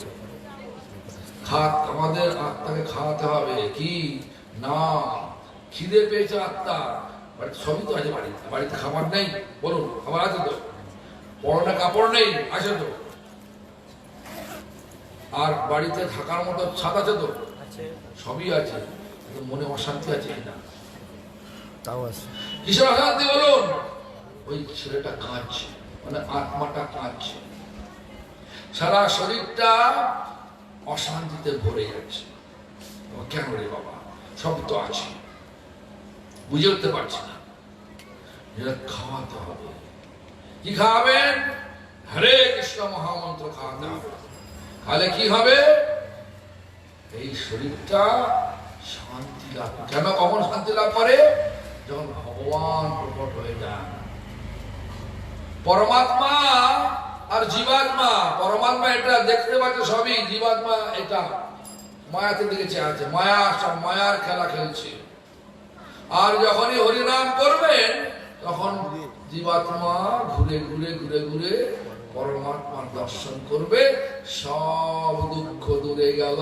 আমাদের আত্মাকে খাওয়াতে হবে কি না, খিদে পেয়েছে আত্মা, সবই তো আছে বাড়িতে, বাড়িতে খাবার নেই বলুন, খাবার আছে তো, পরনে কাপড় নেই আছে তো, আর বাড়িতে থাকার মতো ছাদ আছে তো, সবই আছে, মনে অশান্তি আছে না? তাও আছে। কিসের অশান্তি বলুন? ওই ছেলেটা কাঁদছে, মানে আত্মাটা কাঁদছে, সারা শরীরটা অশান্তিতে ভরে যাচ্ছে। কেন রে বাবা, সব তো আছে, বুঝে উঠতে পারছি না। খাওয়াতে হবে। কি খাওয়াবেন? হরে কৃষ্ণ মহামন্ত্র খাওয়াতে হবে। তাহলে কি হবে? এই শরীরটা শান্তি লাভ। কেন, কখন শান্তি লাভ করে? যখন ভগবান প্রকট হয়ে যান। পরমাত্মা আর জীবাত্মা, পরমাত্মা এটা দেখতে পাচ্ছে সবই, জীবাত্মা এটা মায়াতে দিকে চেয়ে আছে, মায়া সব মায়ার খেলা খেলছে। আর যখনই হরিনাম করবেন তখন জীবাত্মা ঘুরে ঘুরে ঘুরে ঘুরে পরমাত্মার দর্শন করবে, সব দুঃখ দূরে গেল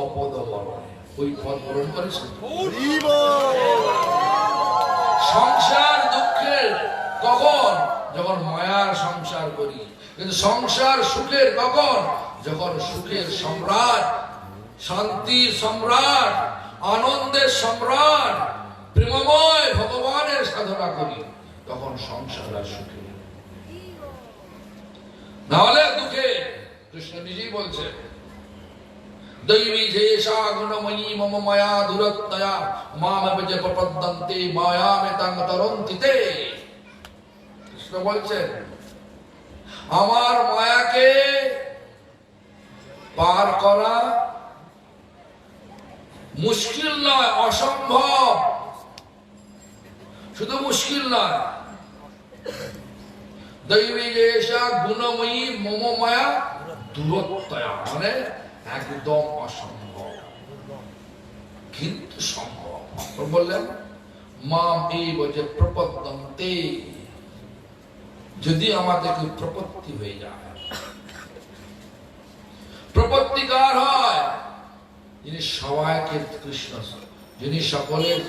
অপদ বরণে। ওই পদ বরণ করে সংসার দুঃখের কখন? যখন মায়ার সংসার করি। কিন্তু সংসার সুখের কখন? যখন সুখের সম্রাট, শান্তির সম্রাট, আনন্দের সম্রাট, প্রেমময় ভগবানের সাধনা করি, তখন সংসার আর সুখে, নাহলে দুঃখে। কৃষ্ণ নিজেই বলছে দৈবী যেষা গুণময়ী মম মায়া দুরত্তয়া মামে যে প্রপদ্যন্তে মায়ামে তাং তরন্তি তে। কৃষ্ণ বলছেন আমার মায়াকে পার করা মুশকিল নয়, অসম্ভব। শুধু মুশকিল নয়, দৈবী যেষা গুণময়ী মম মায়া দুরত্তয়া, মানে একদম অসম্ভব, কিন্তু সম্ভব। বললেন মাম এব যে প্রপদ্যন্তে, যদি আমাদের প্রপত্তি হয়ে যায়। প্রপত্তিকার হয় যিনি সবাইকে কৃষ্ণ, যিনি সকলের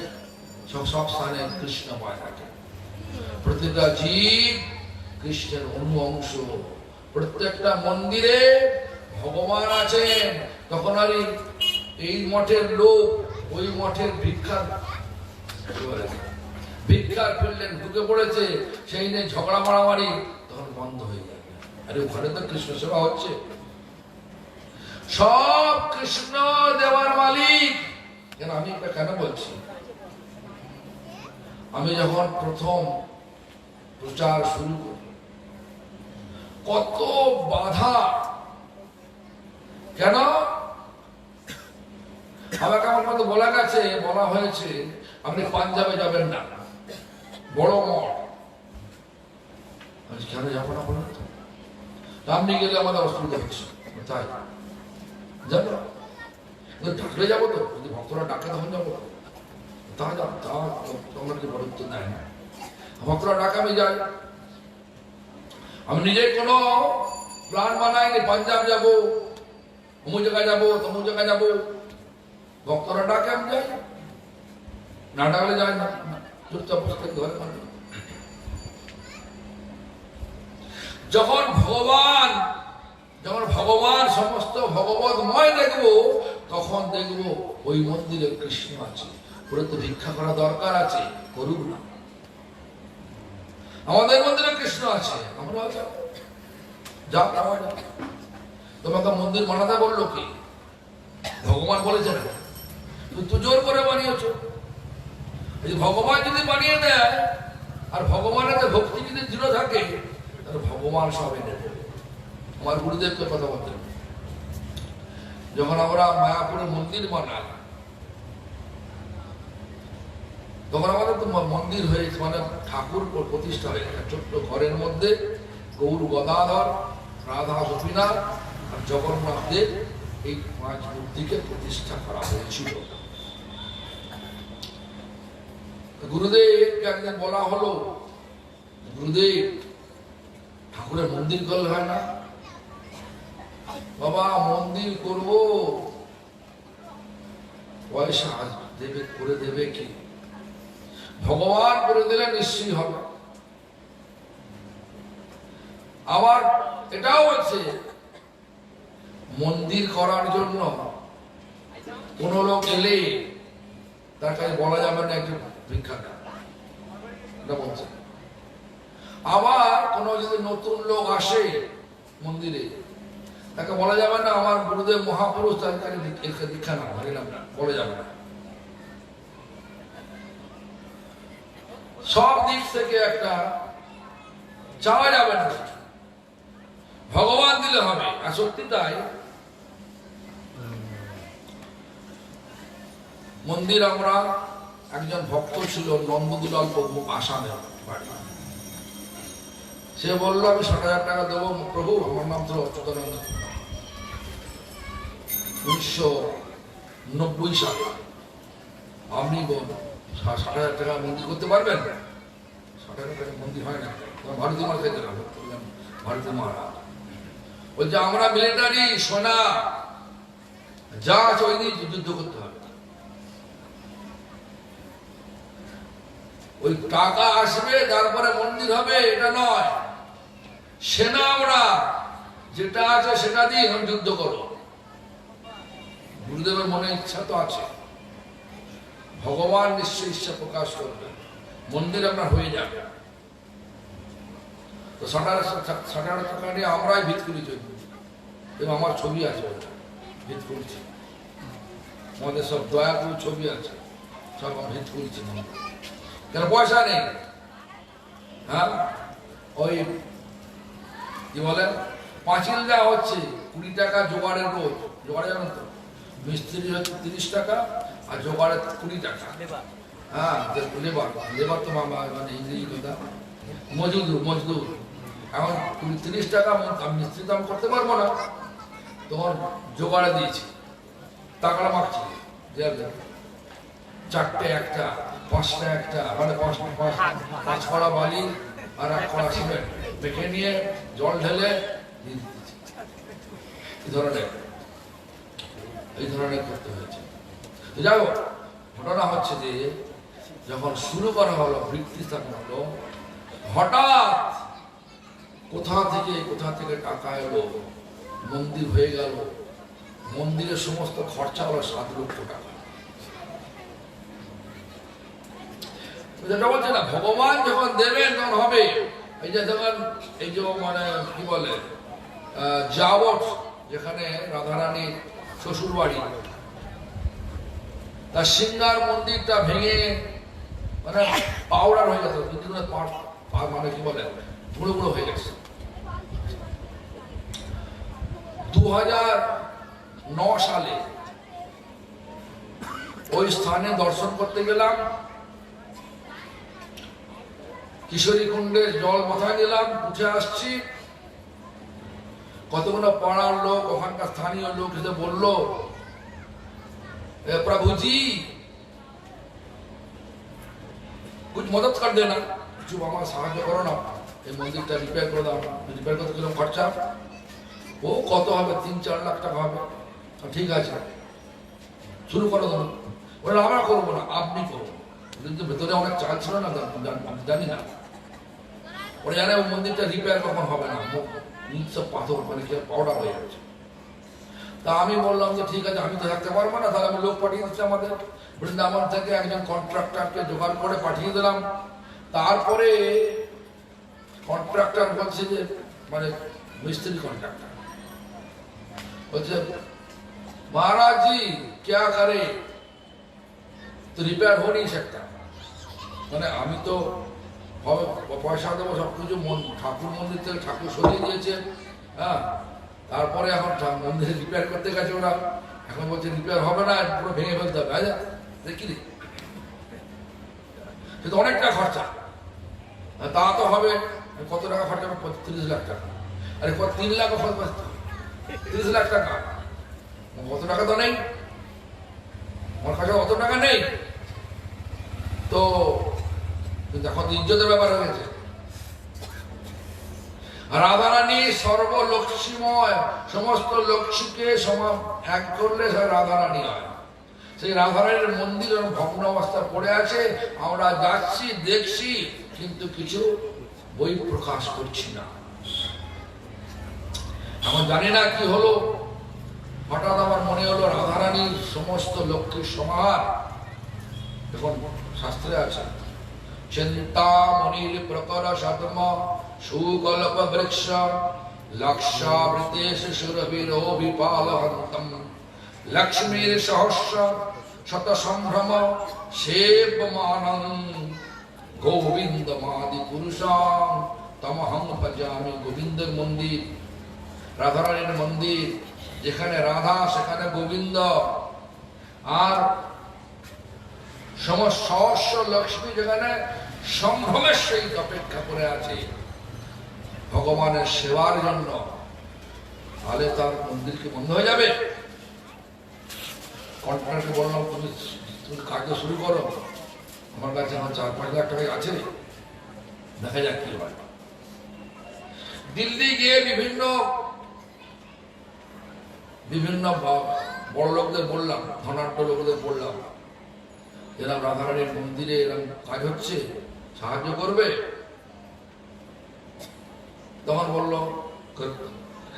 সব স্থানে কৃষ্ণময় থাকে। প্রতিটা জীব কৃষ্ণের অনু অংশ, প্রত্যেকটা মন্দিরে ভগবান আছেন। তখন আর এই মঠের লোক ওই মঠের ভিক্ষার ফেললেন, ঢুকে পড়েছে, সেই নিয়ে ঝগড়া মারামারি, তখন বন্ধ হয়ে যাবে। আরে ওখানে তো কৃষ্ণ সেবা হচ্ছে, সব কৃষ্ণ দেওয়ার মালিক। কেন আমি এটা কেন বলছি? আমি যখন প্রথম প্রচার শুরু করি, কত বাধা। কেন? আমাকে আমার মতো বলা হয়েছে আপনি পাঞ্জাবে যাবেন না, বড় মঠ। কেন যাবো না বলুন তো? আপনি গেলে আমাদের অসুবিধা হচ্ছে, তাই যাবো, ডাকলে যাবো তো, যদি ভক্তরা ডাকে তখন যাবো। তা তোমরা কি বড় উত্তর দেয় না। ভক্তরা ডাকে আমি যাই, আমি নিজে কোনো প্ল্যান বানাইনি পাঞ্জাব যাবো, অমুক জায়গায় যাবো, তমুক জায়গায় যাবো। ভক্তরা ডাকে আমি যাই, না ডাকলে যায় না, চুপচাপ বসে ঘরে মানে। যখন ভগবান সমস্ত ভগবতময় দেখবো, তখন দেখবো ওই মন্দিরে কৃষ্ণ আছে। ওরা তো ভিক্ষা করা দরকার আছে, করুক না। আমাদের মন্দিরে কৃষ্ণ আছে, আমরা যা তোমাকে মন্দির বানাতে বললো কি? ভগবান বলেছে না, তুই জোর করে বানিয়েছ। ভগবান যদি বানিয়ে দেয় আর ভগবানের ভক্তি যদি দৃঢ় থাকে, তাহলে ভগবান সব এনে দেবে। আমার গুরুদেবকে কথা বলতেন, যখন আমরা মায়াপুরে মন্দির বানাই, তখন আমাদের তো মন্দির হয়েছে, মানে ঠাকুর প্রতিষ্ঠা হয়েছে ছোট্ট ঘরের মধ্যে। গৌর গদাধর, রাধা গোপীনাথ আর জগন্নাথ দেব, এই 5 মূর্তিকে প্রতিষ্ঠা করা হয়েছিল। গুরুদেবকে একদিন বলা হলো, গুরুদেব ঠাকুরের মন্দির করলে হয় না? বাবা মন্দির করব, পয়সা দেবে, করে দেবে কি? ভগবান করে দিলে নিশ্চয়ই হবে। আবার এটাও বলছে, মন্দির করার জন্য কোন লোক এলে তার কাছে বলা যাবে না একটু ভিক্ষা দেন, এটা বলছে। আবার কোন যদি নতুন লোক আসে মন্দিরে, তাকে বলা যাবে না আমার গুরুদেব মহাপুরুষ, তাকে দীক্ষা না হরিনাম না, বলা যাবে না। সব দিক থেকে একটা চাওয়া যাবে না, ভগবান দিলে হবে। আর সত্যি তাই, মন্দির আমরা একজন ভক্ত ছিল নন্দদুলাল প্রভু, আসামের বাড়ি। সে বললো আমি 60,000 টাকা দেবো প্রভু, আমার নাম ছিল অচ্যুতানন্দ। 1990 সালে আপনি 60,000 টাকা মন্দির করতে পারবেন? 60,000 টাকা মন্দির হয় না। ভারতীয় মার খাইতে না, ভারতীয় মারা বলছে আমরা মিলিটারি সোনা যা আছে ওই নিয়ে যুদ্ধ করতে হবে। ওই টাকা আসবে তারপরে মন্দির হবে, এটা নয়। সেনা আমরা যেটা আছে সেটা দিয়ে এখন যুদ্ধ করো। গুরুদেবের মনে ইচ্ছা তো আছে, ভগবান নিশ্চয় ইচ্ছা প্রকাশ করবে, মন্দির আমরা হয়ে যাবে। তো 60,000 টাকা নিয়ে আমরাই ভিত করি চলব, এবং আমার ছবি আছে, ভিত করছি। আমাদের সব দয়াগুরু ছবি আছে, সব ভিত করছি মন্দির। কেন পয়সা নেই? হ্যাঁ, ওই কি বলে পাঁচিল দেওয়া হচ্ছে 20 টাকা জোগাড়ের রোজ। জোগাড় জানেন তো, মিস্ত্রি হচ্ছে 30 টাকা আর জোগাড়ের 20 টাকা। হ্যাঁ, লেবার তো মানে ইংরেজি কথা, মজদুর। এখন 30 টাকা মিস্ত্রি তো আমি করতে পারবো না, তোমার জোগাড়ে দিয়েছি, টাকাটা মাখছি। 4টে একটা, 5টা একটা, মানে 5 কড়া বালি আর 1 কড়া সিমেন্ট মেখে নিয়ে জল ঢেলে এই ধরনের করতে হয়েছে। যাই হোক, ঘটনা হচ্ছে যে যখন শুরু করা হলো, বৃত্তি স্থাপন হলো, হঠাৎ কোথা থেকে টাকা এলো, মন্দির হয়ে গেল। মন্দিরের সমস্ত খরচা হলো 7 লক্ষ টাকা। যেটা বলছে না, ভগবান যখন দেবেন তখন হবে। এই যে যখন এই যে মানে কি বলে জাওট, যেখানে রাধারানীর শ্বশুর বাড়ি, তার সিঙ্গার মন্দিরটা ভেঙে মানে পাউডার হয়ে গেছে, মানে কি বলে গুঁড়ো গুঁড়ো হয়ে গেছে। 2009 সালে ওই স্থানে দর্শন করতে গেলাম, কিশোরী কুণ্ডে জল মাথায় নিলাম, উঠে আসছি। কতগুলো পাড়ার লোক, ওখানকার স্থানীয় লোক এসে বলল, প্রভুজি कुछ मदद कर देना, কিছু আমার সাহায্য করো না, এই মন্দিরটা রিপেয়ার করে দাও। রিপেয়ার করতে কিরকম খরচা? ও কত হবে, 3-4 লাখ টাকা হবে। ঠিক আছে, শুরু করো তুমি। ওরা আমরা করবো না, আপনি করবো। কিন্তু ভেতরে অনেক চাল ছিল না, আমি জানি না। ওরা জানে ও মন্দিরটা রিপেয়ার কখন হবে না, সব পাথর মানে কি পাউডার হয়ে যাচ্ছে। তা আমি বললাম যে ঠিক আছে, আমি তো থাকতে পারবো না, তাহলে আমি লোক পাঠিয়ে দিচ্ছি আমাদের বৃন্দাবন থেকে একজন কন্ট্রাক্টরকে জোগাড় করে পাঠিয়ে দিলাম। তারপরে কন্ট্রাক্টর বলছে যে মানে मिस्त्री कॉन्ट्रैक्टर बोलते महाराज जी क्या करे, तो रिपेयर हो नहीं सकता। মানে আমি তো পয়সা দেবো সবকিছু, ঠাকুর মন্দির থেকে ঠাকুর সরিয়ে দিয়েছে, হ্যাঁ, তারপরে এখন মন্দির রিপেয়ার করতে গেছে ওরা, এখন বলছে রিপেয়ার হবে না, পুরো ভেঙে ফেলতে হবে। আচ্ছা দেখি সে তো অনেকটা খরচা, তা তো হবে। কত টাকা খরচা হবে? 30 লাখ টাকা। আরে 3 লাখ 30 লাখ টাকা, কত টাকা তো নেই আমার কাছে, অত টাকা নেই। তো এখন তো ইজ্জতের ব্যাপার হয়ে গেছে। রাধারানী সর্বলক্ষ্মীময়, সমস্ত লক্ষ্মীকে এক করলে সে রাধারানী হয়। সেই রাধারানীর মন্দির ভগ্ন অবস্থা পড়ে আছে, আমরা যাচ্ছি দেখছি, কিন্তু কিছু বই প্রকাশ করছি না। এখন জানি না কি হলো, হঠাৎ আমার মনে হলো রাধারানীর সমস্ত লক্ষ্মীর সমাহার। এখন শাস্ত্রে আছে চিন্তামণির প্রকর সদ্ম সুকল্প বৃক্ষ লক্ষাবৃতেশ সুরভিরো বিপালহন্তম লক্ষ্মীর সহস্র শত সম্ভ্রম সেবমানং গোবিন্দমাদি পুরুষং তমহং ভজামি। গোবিন্দের মন্দির, রাধারানীর মন্দির, যেখানে রাধা সেখানে গোবিন্দ, আর সহস্র লক্ষ্মী যেখানে সম্ভ্রমের সহিত অপেক্ষা করে আছে ভগবানের সেবার জন্য, তাহলে তার মন্দির কি বন্ধ হয়ে যাবে? কন্ট্রাক্টরকে বললাম তুমি কাজ শুরু করো, আমার কাছে আমার 4-5 লাখ টাকা আছে, দেখা যাক কি হয়। দিল্লি গিয়ে বিভিন্ন বড় লোকদের বললাম, ধনাঢ্য লোকদের বললাম এরকম রাধারানীর মন্দিরে এরকম কাজ হচ্ছে, সাহায্য করবে? তখন বললো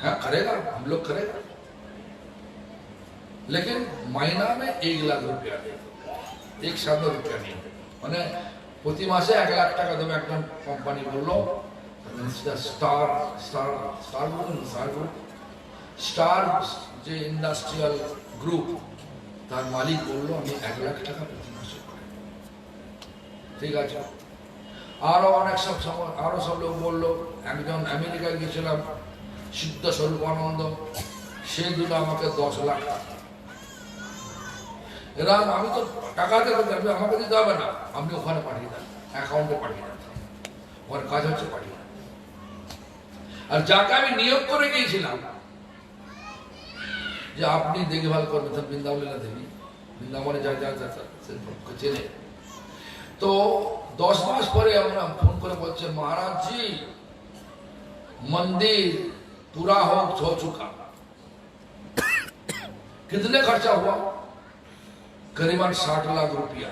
হ্যাঁ करेगा, हम लोग करेगा, लेकिन महीना में 1 लाख रुपया दें, 1,000 रुपया नहीं, মানে প্রতি মাসে 1 লাখ টাকা দেবে। একজন কোম্পানি বললো স্টার যে ইন্ডাস্ট্রিয়াল গ্রুপ, তার মালিক বললো আমি 1 লাখ টাকা প্রতি মাসে। ঠিক আছে, আরো অনেক আরো সব লোক বললো। একজন আমেরিকায় গেছিলাম, সিদ্ধ স্বরূপানন্দ, সে দিল আমাকে 10 লাখ টাকা। এরা আমি তো টাকা দিতে, আমাকে দিতে হবে না, আপনি ওখানে পাঠিয়ে দেন, অ্যাকাউন্টে পাঠিয়ে দেন, ওখানে কাজ হচ্ছে পাঠিয়ে দেন। আর যাকে আমি নিয়োগ করে গিয়েছিলাম যে আপনি দেখভাল করবেন বৃন্দাবলীলা দেবী, বৃন্দাবনে যা যা চেনে, তো 10 मास পরে আমরা ফোন করে বলছে महाराज जी मंदिर पूरा हो चुका, कितने खर्चा हुआ? करीबन 60 लाख रुपया,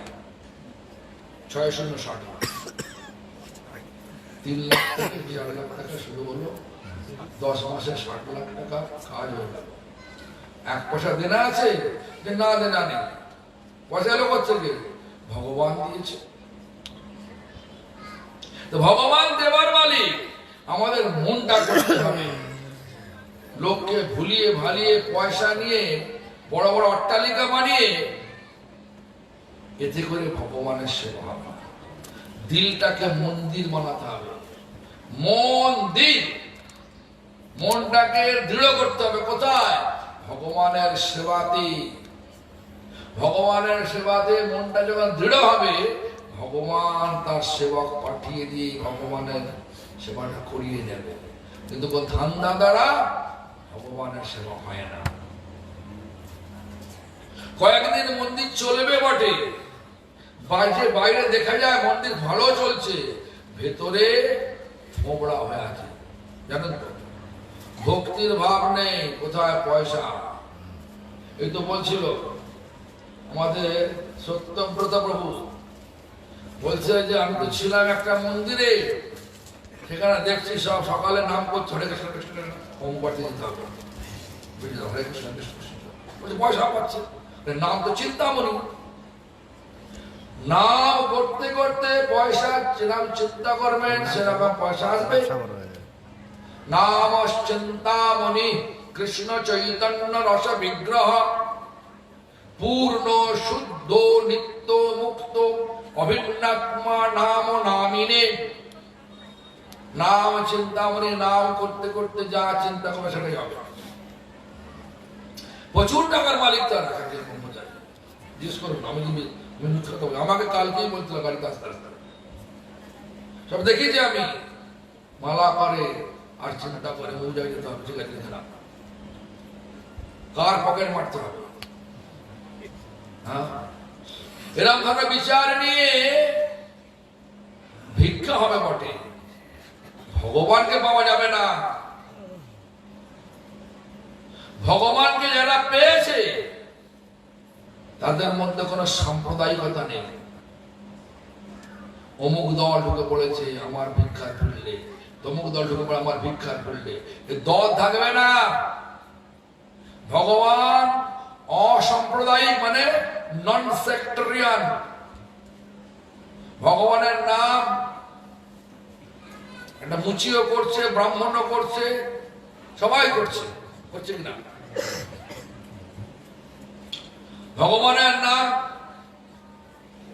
660 लाख, 3 लाख থেকে 4 লাখ টাকা শুরু হলো। 10 মাসে 60 লাখ টাকা কাজ হয়ে গেল। 1 পয়সা দেনা আছে যে না দেনা নেই, পয়সা এলো কোথেকে? ভগবান দিয়েছে। তো ভগবান দেবার মালিক, আমাদের মনটা করতে হবে। লোককে ভুলিয়ে ভালিয়ে পয়সা নিয়ে বড় বড় অট্টালিকা বানিয়ে এতে করে ভগবানের সেবা হবে। দিলটাকে মন্দির বানাতে হবে, মন্দির, মনটাকে দৃঢ় করতে হবে। কোথায়? ভগবানের সেবাতে। ভগবানের সেবাতে মনটা যখন দৃঢ় হবে, ভগবান তার সেবক পাঠিয়ে দিয়ে ভগবানের সেবাটা করিয়ে দেবে। কিন্তু ধান্দা দ্বারা ভগবানের সেবা হয় না। কয়েকদিন মন্দির চলবে বটে, বাইরে দেখা যায় মন্দির ভালো চলছে, ভেতরে মোবড়া হয়ে আছে, জানেন তো? ভক্তির ভাব নেই, কোথায় পয়সা। এই তো বলছিল আমাদের সত্যব্রত প্রভু, বলছে যে আমি তো ছিলাম একটা মন্দিরে, সেখানে দেখছি সব সকালে নাম করছে হরে কৃষ্ণ কৃষ্ণ হোমবাড়িতে যেতে হবে, হরে কৃষ্ণ কৃষ্ণ কৃষ্ণ, বলছে পয়সা পাচ্ছে। নাম তো চিন্তামণি, নাম করতে করতে পয়সা যেরকম চিন্তা করবেন সেরকম পয়সা আসবে। নাম চিন্তামণি কৃষ্ণ চৈতন্য রস বিগ্রহ পূর্ণ শুদ্ধ নিত্য মুক্ত অভিন্নাত্মা নাম নামিনে। নাম চিন্তামণি, নাম করতে করতে যা চিন্তা করবে সেটাই হবে। প্রচুর টাকার মালিক তারা, জিজ্ঞেস করুন। আমি আমাকে কালকেই বলছিল গাড়িতে আস্তে আস্তে সব দেখেছি আমি, মালা করে আর চিন্তা করে মৌজায় যেতে হবে, ঠিক আছে না, কার পকেট মারতে হবে। হ্যাঁ, এরকম ধরনের বিচার নিয়ে ভিক্ষা হবে বটে, ভগবানকে পাওয়া যাবে না। ভগবানকে যারা পেয়েছে তাদের মধ্যে কোনো সাম্প্রদায়িকতা নেই। অমুক দল ঢুকে পড়েছে আমার ভিক্ষার ফুললে, তমুক দল ঢুকে পড়ে আমার ভিক্ষার ফুললে, দল থাকবে না। ভগবান অসাম্প্রদায়িক, মানে নন সেক্টরিয়ান। ভগবানের নাম একটা মুচিও করছে, ব্রাহ্মণও করছে, সবাই করছে, করছে কিনা? ভগবানের নাম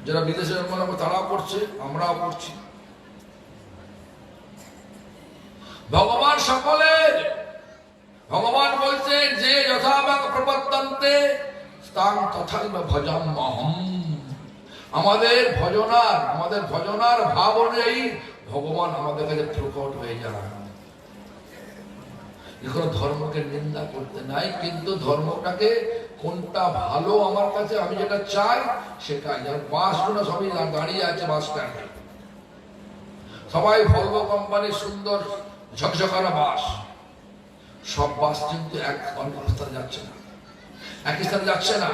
যারা বিদেশে জন্ম তারাও করছে, আমরাও করছি। ভগবান সকলের। ভগবান বলছেন যে যথাবাক প্রবর্তন্তে স্থান তথাইব ভজাম্যহম। আমাদের ভজনার ভাব অনুযায়ী ভগবান আমাদের কাছে প্রকট হয়ে যায়। এখন ধর্মকে নিন্দা করতে নাই, কিন্তু ধর্মটাকে কোনটা ভালো আমার কাছে, আমি যেটা চাই সেটাই। যেমন বাসগুলো সবই দাঁড়িয়ে আছে বাস স্ট্যান্ডে, সবাই ভলভো কোম্পানির সুন্দর ঝকঝকানো বাস। সব বাস কিন্তু এক গন্তব্যস্থানে যাচ্ছে না, একই স্থানে যাচ্ছে না।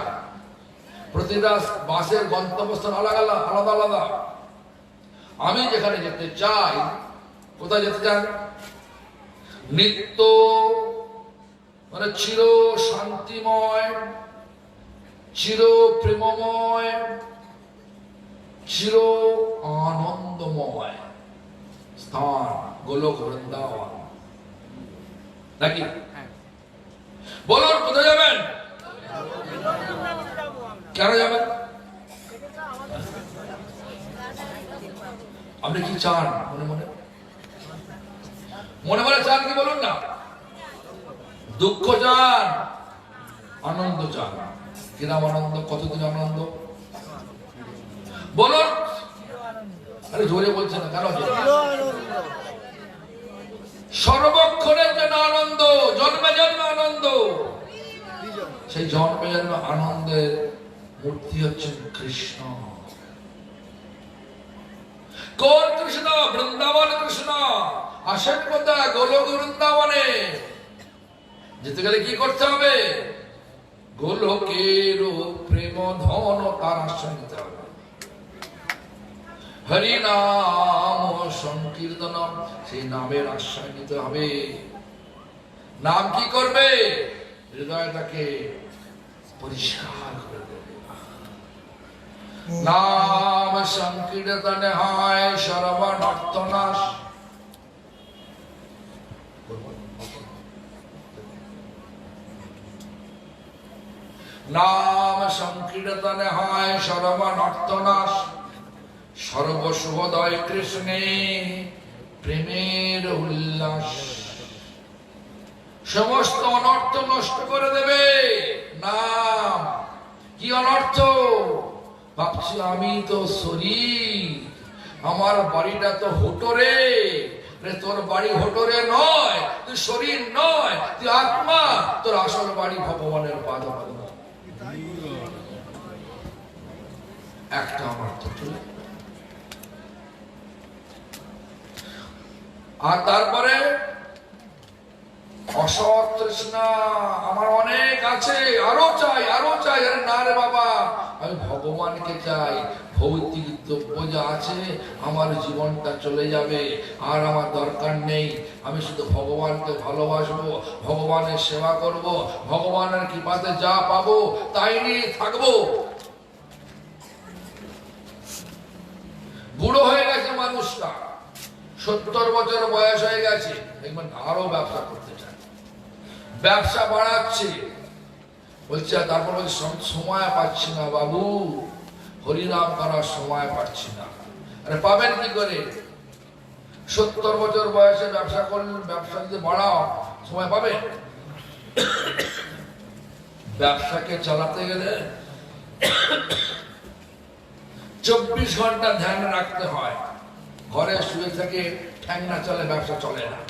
প্রতিটা বাসের গন্তব্যস্থান আলাদা আলাদা। আমি যেখানে যেতে চাই, কোথায় যেতে চান? নিত্য মানে চির শান্তিময়, চির প্রেমময়, চির আনন্দময় স্থান গোলক বৃন্দাবন। নাকি বলুন কোথায় যাবেন? কেন যাবেন? আপনি কি চান মনে মনে? মনে মনে চান কি বলুন না? দুঃখ চান, আনন্দ চান? কিরাম আনন্দ? কতদিন আনন্দ বলুন? আরে জোরে বলছে না কেন? সর্বক্ষণের জন্য আনন্দ, জন্মে জন্মে আনন্দ। সেই জন্মে জন্মে আনন্দের মূর্তি হচ্ছেন কৃষ্ণ। কোন কৃষ্ণ? বৃন্দাবন কৃষ্ণ। আসেন কোথায়? গোলক বৃন্দাবনে। যেতে গেলে কি করতে হবে? গোলকের প্রেম ধন তার আশ্রয় নিতে হবে। হরি নাম সংকীর্তন, সেই নামের আশ্রয় নিতে হবে। নাম কি করবে? হৃদয়টাকে পরিষ্কার করে দেবে। নাম সংকীর্তনে হয় সর্বনর্থনাশ। নাম সংকীর্তনে হয় সর্বনর্থনাশ। সর্বশুভদয় কৃষ্ণে প্রেমের উল্লাস। সমস্ত অনর্থ নষ্ট করে দেবে নাম। কি অনর্থ? ভাবছি আমি তো শরীর, আমার বাড়িটা তো হোটরে। তোর বাড়ি হোটরে নয়, তুই শরীর নয়, তুই আত্মা। তোর আসল বাড়ি ভগবানের পাদপদ্ম। একটা আমার তো চলে। আর তারপরে অসৎ তৃষ্ণা, আমার অনেক আছে, আরো চাই আরো চাই। আরে না রে বাবা, আমি ভগবানকে চাই। ভৌতিক দ্রব্য যা আছে আমার জীবনটা চলে যাবে, আর আমার দরকার নেই। আমি শুধু ভগবানকে ভালোবাসবো, ভগবানের সেবা করব, ভগবানের কৃপাতে যা পাবো তাই নিয়ে থাকবো। বুড়ো হয়ে গেছে মানুষটা, 70 বছর বয়স হয়ে গেছে, দেখবেন আরো ব্যবসা করতে চায়, ব্যবসা বাড়াচ্ছে, বলছে। তারপর সময় পাচ্ছি না বাবু, হরিনাম করার সময় পাচ্ছি না। আরে পাবেন কি করে? 70 বছর বয়সে ব্যবসা করলেন, ব্যবসা যদি বাড়াও সময় পাবেন? ব্যবসাকে চালাতে গেলে 24 ঘন্টা ধ্যান রাখতে হয়। ঘরে শুয়ে থেকে ঠ্যাং না চলে ব্যবসা চলে না।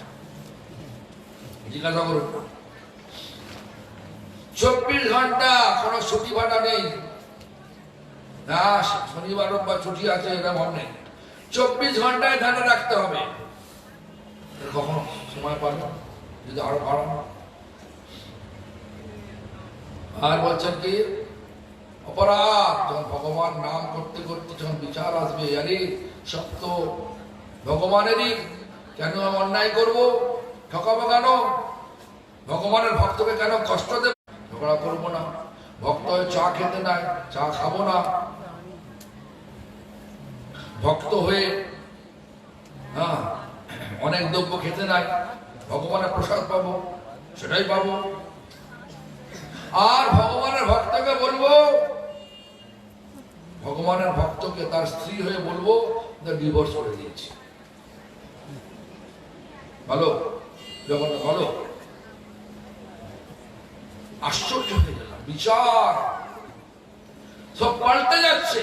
জিজ্ঞাসা করুন, 24 ঘন্টা কোনো ছুটি ভাটা নেই না, শনিবার বা ছুটি আছে এরকম নেই। 24 ঘন্টায় ধ্যানে রাখতে হবে। কখনো সময় পাবে যদি আরো বাড়ানো। আর বলছেন কি অপরাধ, যখন ভগবান নাম করতে করতে যখন বিচার আসবে, আরে সব তো ভগবানেরই, কেন আমি অন্যায় করবো, ঠকাবো কেন, ভগবানের ভক্তকে কেন কষ্ট দেব, ঝগড়া করবো না। ভক্ত হয়ে চা খেতে নাই, চা খাবো না। ভক্ত হয়ে অনেক দ্রব্য খেতে নাই, ভগবানের প্রসাদ পাবো, সেটাই পাবো। আর ভগবানের ভক্তকে বলবো, ভগবানের ভক্তকে তার স্ত্রী হয়ে বলবো ডিভোর্স করে দিয়েছি। ভালো যখন ভালো, আশ্চর্য হয়ে গেলাম। বিচার সব পাল্টে যাচ্ছে।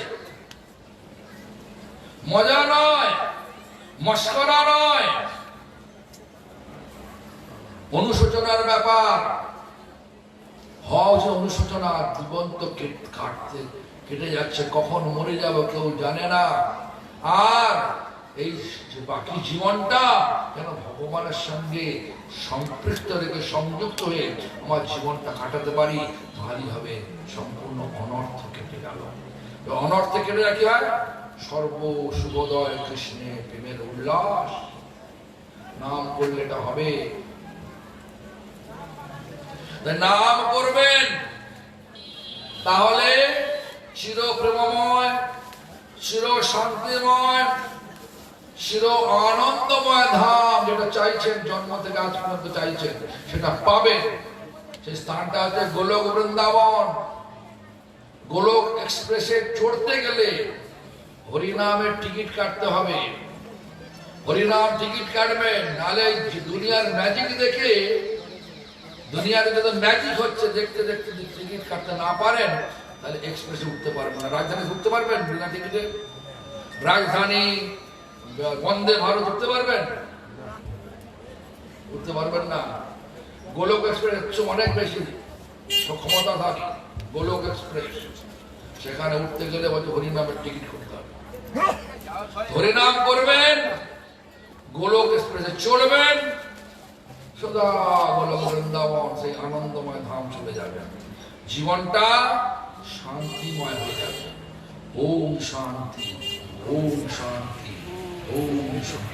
মজা নয়, মস্করা নয়, অনুশোচনার ব্যাপার। হওয়া যে অনুশোচনা, জীবন্ত কেটে যাচ্ছে, কখন মরে যাব কেউ জানে না। আর এই বাকি জীবনটা যেন ভগবানের সঙ্গে সম্পৃক্ত রেখে সংযুক্ত হয়ে আমার জীবনটা কাটাতে পারি, ভারী হবে। সম্পূর্ণ অনর্থ কেটে গেল। অনর্থে কেটে রাখি হয় সর্ব শুভোদয় কৃষ্ণে প্রেমের উল্লাস। নাম করলে এটা হবে। নাম করবেন, তাহলে চির প্রেমময়, চির শান্তিময়, চির আনন্দময় ধাম যেটা চাইছেন, জন্ম থেকে আজ পর্যন্ত চাইছেন, সেটা পাবেন। সেই স্থানটা হচ্ছে গোলক বৃন্দাবন। গোলক এক্সপ্রেসে চড়তে গেলে হরিনামের টিকিট কাটতে হবে। হরিনাম টিকিট কাটবেন, নাহলে দুনিয়ার ম্যাজিক দেখে, দুনিয়াতে যত ম্যাজিক হচ্ছে দেখতে দেখতে টিকিট কাটতে না পারেন, তাহলে এক্সপ্রেসে উঠতে পারবেন না। রাজধানী উঠতে পারবেন বিনা টিকিটে? রাজধানী, বন্দে ভারত উঠতে পারবেন? উঠতে পারবেন না। গোলক এক্সপ্রেস অনেক বেশি ক্ষমতা থাকে। গোলক এক্সপ্রেস, সেখানে উঠতে গেলে বলছে হরিনামের টিকিট করতে হবে। হরিনাম করবেন, গোলক এক্সপ্রেসে চলবেন, সদা গোলক বৃন্দাবন, সেই আনন্দময় ধাম চলে যাবেন। জীবনটা শান্তিময় হয়ে যাবে। ওম শান্তি, ওম শান্তি, ওম শান্তি।